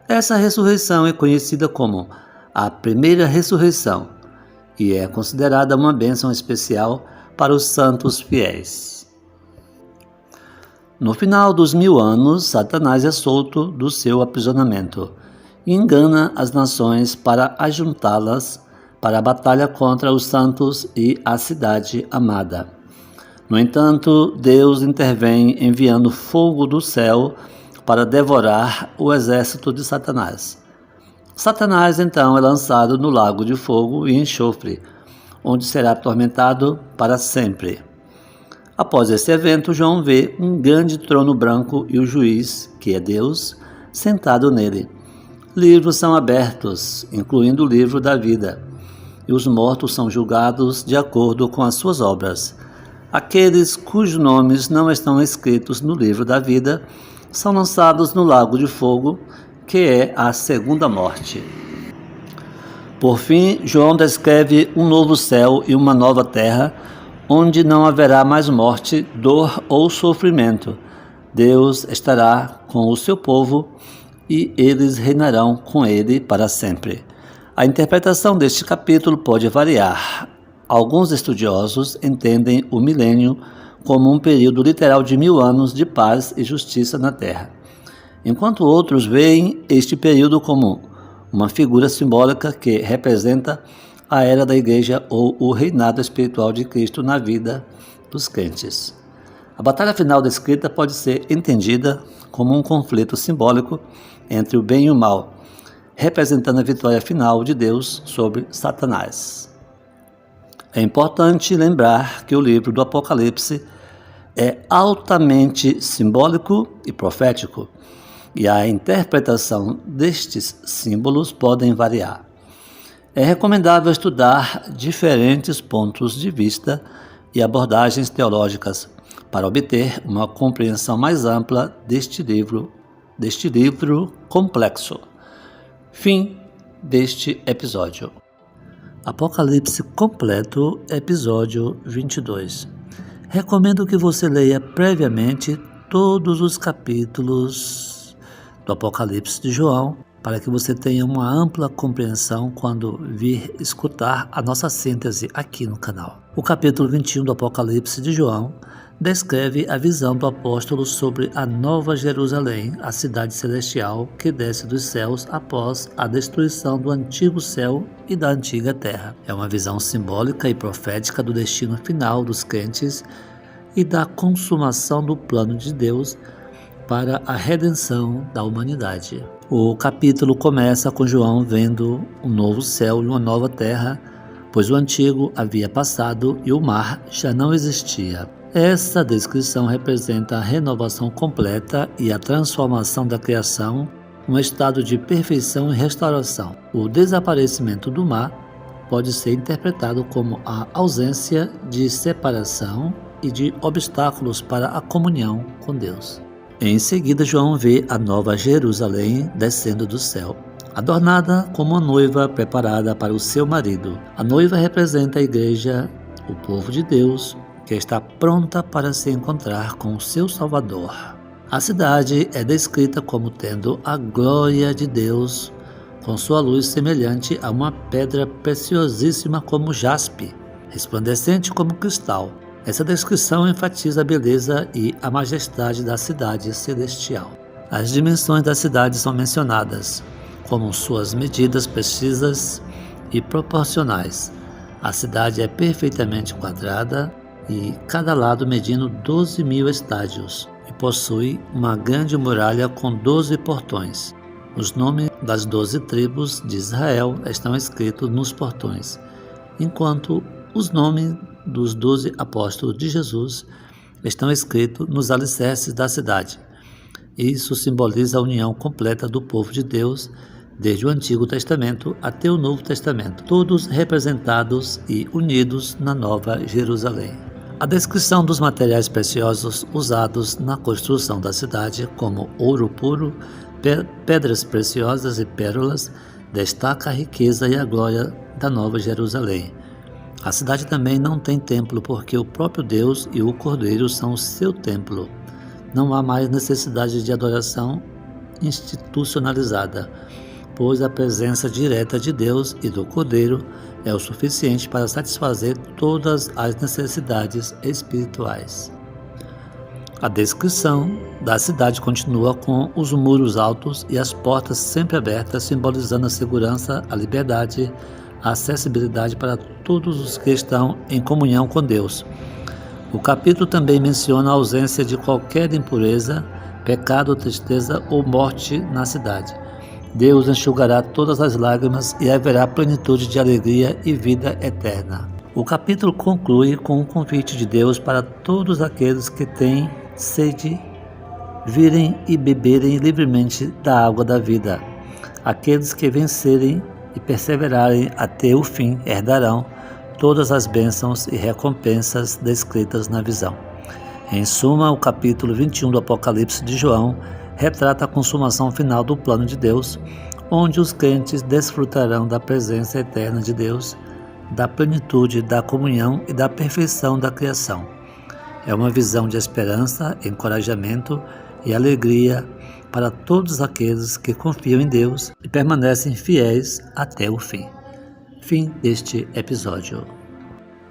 Essa ressurreição é conhecida como a primeira ressurreição e é considerada uma bênção especial para os santos fiéis. No final dos 1000 anos, Satanás é solto do seu aprisionamento e engana as nações para ajuntá-las para a batalha contra os santos e a cidade amada. No entanto, Deus intervém enviando fogo do céu para devorar o exército de Satanás. Satanás então é lançado no lago de fogo e enxofre, onde será atormentado para sempre. Após esse evento, João vê um grande trono branco e o juiz, que é Deus, sentado nele. Livros são abertos, incluindo o livro da vida, e os mortos são julgados de acordo com as suas obras. Aqueles cujos nomes não estão escritos no livro da vida são lançados no lago de fogo, que é a segunda morte. Por fim, João descreve um novo céu e uma nova terra, onde não haverá mais morte, dor ou sofrimento. Deus estará com o seu povo e eles reinarão com ele para sempre. A interpretação deste capítulo pode variar. Alguns estudiosos entendem o milênio como um período literal de 1000 anos de paz e justiça na Terra, enquanto outros veem este período como uma figura simbólica que representa a era da Igreja ou o reinado espiritual de Cristo na vida dos crentes. A batalha final descrita pode ser entendida como um conflito simbólico entre o bem e o mal, representando a vitória final de Deus sobre Satanás. É importante lembrar que o livro do Apocalipse é altamente simbólico e profético, e a interpretação destes símbolos podem variar. É recomendável estudar diferentes pontos de vista e abordagens teológicas para obter uma compreensão mais ampla deste livro complexo. Fim deste episódio. Apocalipse completo, episódio 22. Recomendo que você leia previamente todos os capítulos do Apocalipse de João, para que você tenha uma ampla compreensão quando vir escutar a nossa síntese aqui no canal. O capítulo 21 do Apocalipse de João descreve a visão do apóstolo sobre a Nova Jerusalém, a cidade celestial que desce dos céus após a destruição do antigo céu e da antiga terra. É uma visão simbólica e profética do destino final dos crentes e da consumação do plano de Deus para a redenção da humanidade. O capítulo começa com João vendo um novo céu e uma nova terra, pois o antigo havia passado e o mar já não existia. Essa descrição representa a renovação completa e a transformação da criação, um estado de perfeição e restauração. O desaparecimento do mar pode ser interpretado como a ausência de separação e de obstáculos para a comunhão com Deus. Em seguida, João vê a Nova Jerusalém descendo do céu, adornada como uma noiva preparada para o seu marido. A noiva representa a igreja, o povo de Deus, que está pronta para se encontrar com o seu Salvador. A cidade é descrita como tendo a glória de Deus, com sua luz semelhante a uma pedra preciosíssima como jaspe, resplandecente como cristal. Essa descrição enfatiza a beleza e a majestade da cidade celestial. As dimensões da cidade são mencionadas, como suas medidas precisas e proporcionais. A cidade é perfeitamente quadrada e cada lado medindo 12.000 estádios e possui uma grande muralha com 12 portões. Os nomes das 12 tribos de Israel estão escritos nos portões, enquanto os nomes dos 12 apóstolos de Jesus estão escritos nos alicerces da cidade. Isso simboliza a união completa do povo de Deus, desde o Antigo Testamento até o Novo Testamento, todos representados e unidos na Nova Jerusalém. A descrição dos materiais preciosos usados na construção da cidade, como ouro puro, pedras preciosas e pérolas, destaca a riqueza e a glória da Nova Jerusalém. A cidade também não tem templo, porque o próprio Deus e o Cordeiro são o seu templo. Não há mais necessidade de adoração institucionalizada, pois a presença direta de Deus e do Cordeiro é o suficiente para satisfazer todas as necessidades espirituais. A descrição da cidade continua com os muros altos e as portas sempre abertas, simbolizando a segurança, a liberdade, a acessibilidade para todos os que estão em comunhão com Deus. O capítulo também menciona a ausência de qualquer impureza, pecado, tristeza ou morte na cidade. Deus enxugará todas as lágrimas e haverá plenitude de alegria e vida eterna. O capítulo conclui com um convite de Deus para todos aqueles que têm sede virem e beberem livremente da água da vida. Aqueles que vencerem e perseverarem até o fim herdarão todas as bênçãos e recompensas descritas na visão. Em suma, o capítulo 21 do Apocalipse de João retrata a consumação final do plano de Deus, onde os crentes desfrutarão da presença eterna de Deus, da plenitude da comunhão e da perfeição da criação. É uma visão de esperança, encorajamento e alegria para todos aqueles que confiam em Deus e permanecem fiéis até o fim. Fim deste episódio.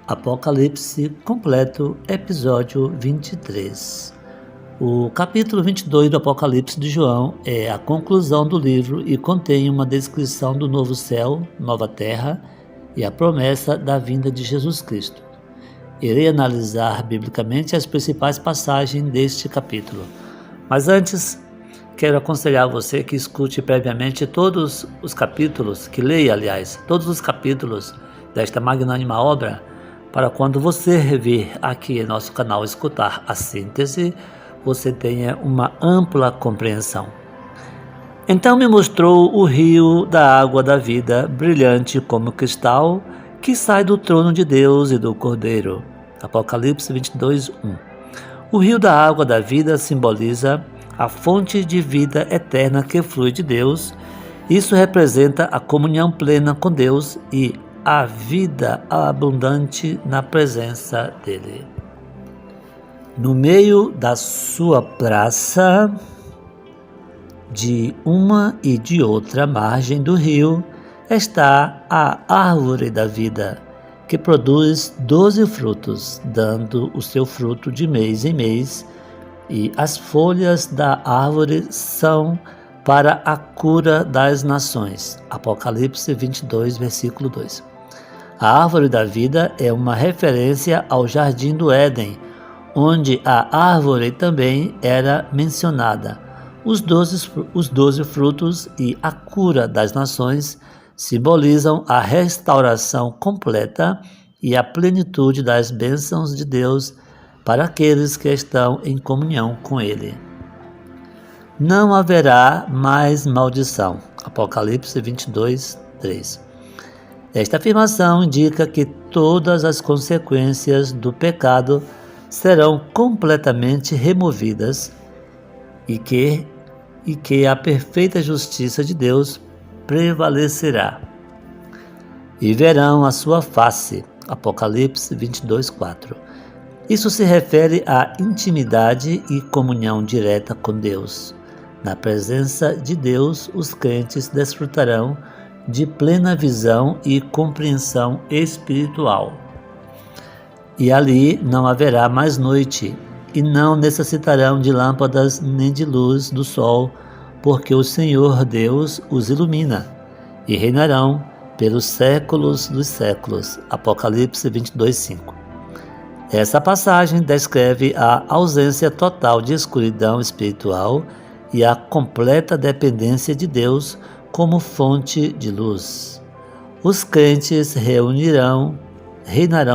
Apocalipse completo, episódio 23. O capítulo 22 do Apocalipse de João é a conclusão do livro e contém uma descrição do novo céu, nova terra e a promessa da vinda de Jesus Cristo. Irei analisar biblicamente as principais passagens deste capítulo. Mas antes, quero aconselhar você que escute previamente todos os capítulos, que leia, aliás, todos os capítulos desta magnânima obra, para quando você vir aqui em nosso canal escutar a síntese, você tenha uma ampla compreensão. Então me mostrou o rio da água da vida, brilhante como cristal, que sai do trono de Deus e do Cordeiro. Apocalipse 22, 1. O rio da água da vida simboliza a fonte de vida eterna que flui de Deus. Isso representa a comunhão plena com Deus e a vida abundante na presença dele. No meio da sua praça, de uma e de outra margem do rio, está a árvore da vida, que produz 12 frutos, dando o seu fruto de mês em mês, e as folhas da árvore são para a cura das nações. Apocalipse 22, versículo 2. A árvore da vida é uma referência ao jardim do Éden, onde a árvore também era mencionada. Os 12 frutos e a cura das nações simbolizam a restauração completa e a plenitude das bênçãos de Deus para aqueles que estão em comunhão com Ele. Não haverá mais maldição. Apocalipse 22, 3. Esta afirmação indica que todas as consequências do pecado serão completamente removidas e que a perfeita justiça de Deus prevalecerá. E verão a sua face. Apocalipse 22, 4. Isso se refere à intimidade e comunhão direta com Deus. Na presença de Deus, os crentes desfrutarão de plena visão e compreensão espiritual. E ali não haverá mais noite, e não necessitarão de lâmpadas nem de luz do sol, porque o Senhor Deus os ilumina, e reinarão pelos séculos dos séculos. Apocalipse 22:5. Essa passagem descreve a ausência total de escuridão espiritual e a completa dependência de Deus como fonte de luz. Os crentes reinarão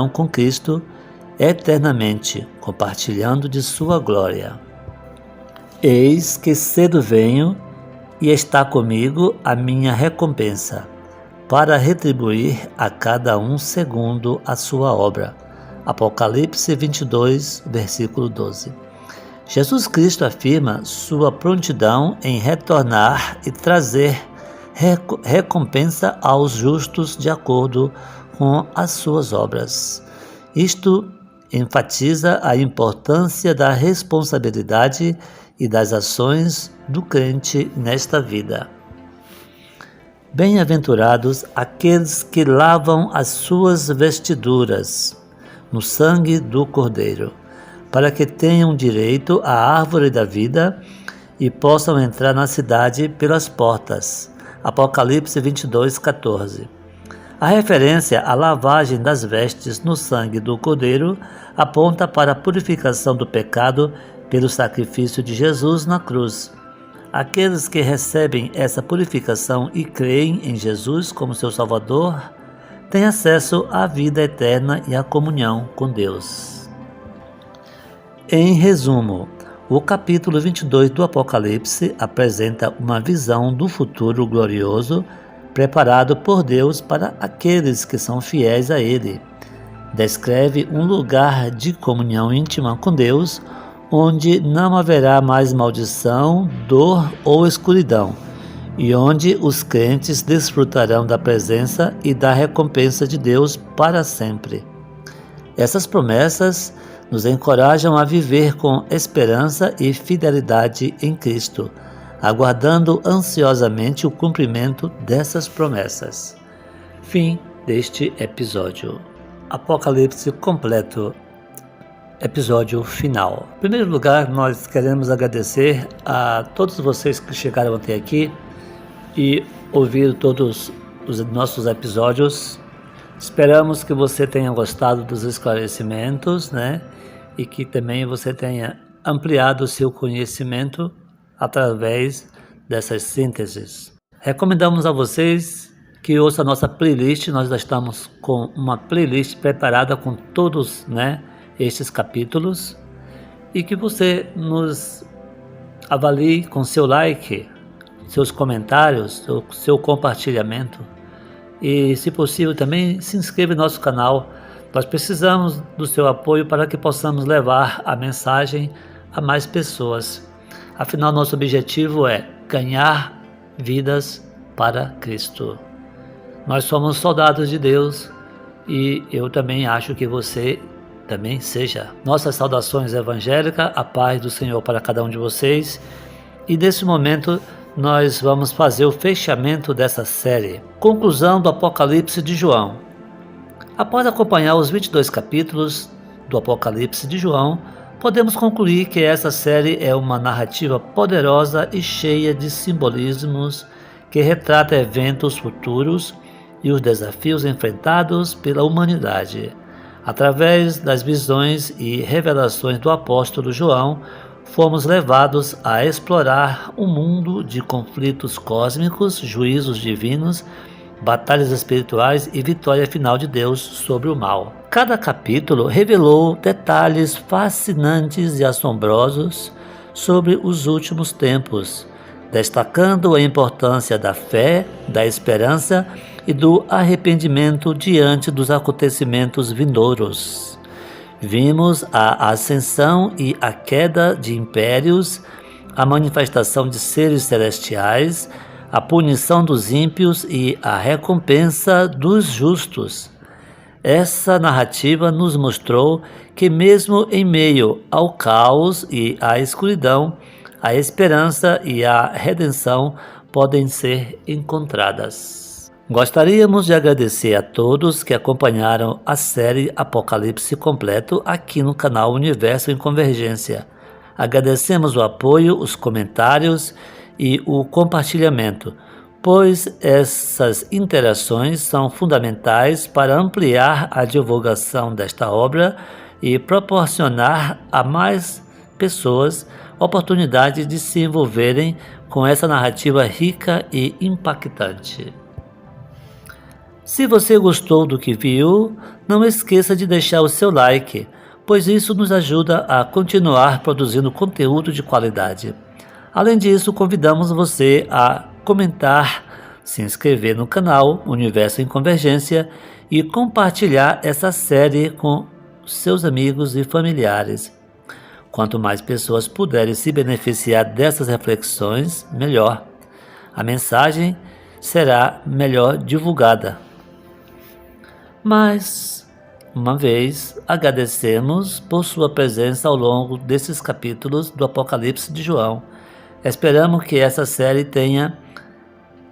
com Cristo eternamente, compartilhando de sua glória. Eis que cedo venho, e está comigo a minha recompensa, para retribuir a cada um segundo a sua obra. Apocalipse 22, versículo 12. Jesus Cristo afirma sua prontidão em retornar e trazer recompensa aos justos de acordo com as suas obras. Isto enfatiza a importância da responsabilidade e das ações do crente nesta vida. Bem-aventurados aqueles que lavam as suas vestiduras no sangue do Cordeiro, para que tenham direito à árvore da vida e possam entrar na cidade pelas portas. Apocalipse 22:14. A referência à lavagem das vestes no sangue do Cordeiro aponta para a purificação do pecado pelo sacrifício de Jesus na cruz. Aqueles que recebem essa purificação e creem em Jesus como seu Salvador têm acesso à vida eterna e à comunhão com Deus. Em resumo, o capítulo 22 do Apocalipse apresenta uma visão do futuro glorioso preparado por Deus para aqueles que são fiéis a Ele. Descreve um lugar de comunhão íntima com Deus, onde não haverá mais maldição, dor ou escuridão, e onde os crentes desfrutarão da presença e da recompensa de Deus para sempre. Essas promessas nos encorajam a viver com esperança e fidelidade em Cristo, aguardando ansiosamente o cumprimento dessas promessas. Fim deste episódio. Apocalipse completo. Episódio final. Em primeiro lugar, nós queremos agradecer a todos vocês que chegaram até aqui e ouviram todos os nossos episódios. Esperamos que você tenha gostado dos esclarecimentos, E que também você tenha ampliado o seu conhecimento através dessas sínteses. Recomendamos a vocês que ouçam a nossa playlist. Nós já estamos com uma playlist preparada com todos, estes capítulos, e que você nos avalie com seu like, seus comentários, seu compartilhamento, e, se possível, também se inscreva no nosso canal. Nós precisamos do seu apoio para que possamos levar a mensagem a mais pessoas. Afinal, nosso objetivo é ganhar vidas para Cristo. Nós somos soldados de Deus e eu também acho que você também seja. Nossas saudações evangélicas, a paz do Senhor para cada um de vocês. E nesse momento nós vamos fazer o fechamento dessa série. Conclusão do Apocalipse de João. Após acompanhar os 22 capítulos do Apocalipse de João, podemos concluir que essa série é uma narrativa poderosa e cheia de simbolismos que retrata eventos futuros e os desafios enfrentados pela humanidade. Através das visões e revelações do apóstolo João, fomos levados a explorar um mundo de conflitos cósmicos, juízos divinos, batalhas espirituais e vitória final de Deus sobre o mal. Cada capítulo revelou detalhes fascinantes e assombrosos sobre os últimos tempos, destacando a importância da fé, da esperança e do arrependimento diante dos acontecimentos vindouros. Vimos a ascensão e a queda de impérios, a manifestação de seres celestiais, a punição dos ímpios e a recompensa dos justos. Essa narrativa nos mostrou que mesmo em meio ao caos e à escuridão, a esperança e a redenção podem ser encontradas. Gostaríamos de agradecer a todos que acompanharam a série Apocalipse Completo aqui no canal Universo em Convergência. Agradecemos o apoio, os comentários e o compartilhamento. pois essas interações são fundamentais para ampliar a divulgação desta obra e proporcionar a mais pessoas oportunidade de se envolverem com essa narrativa rica e impactante. Se você gostou do que viu, não esqueça de deixar o seu like, pois isso nos ajuda a continuar produzindo conteúdo de qualidade. Além disso, convidamos você a comentar, se inscrever no canal Universo em Convergência e compartilhar essa série com seus amigos e familiares. Quanto mais pessoas puderem se beneficiar dessas reflexões, melhor. A mensagem será melhor divulgada. Mais uma vez, agradecemos por sua presença ao longo desses capítulos do Apocalipse de João. Esperamos que essa série tenha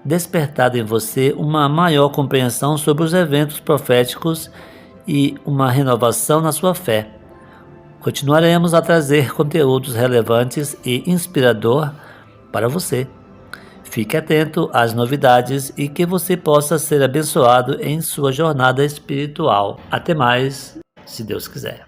despertado em você uma maior compreensão sobre os eventos proféticos e uma renovação na sua fé. Continuaremos a trazer conteúdos relevantes e inspirador para você. Fique atento às novidades e que você possa ser abençoado em sua jornada espiritual. Até mais, se Deus quiser.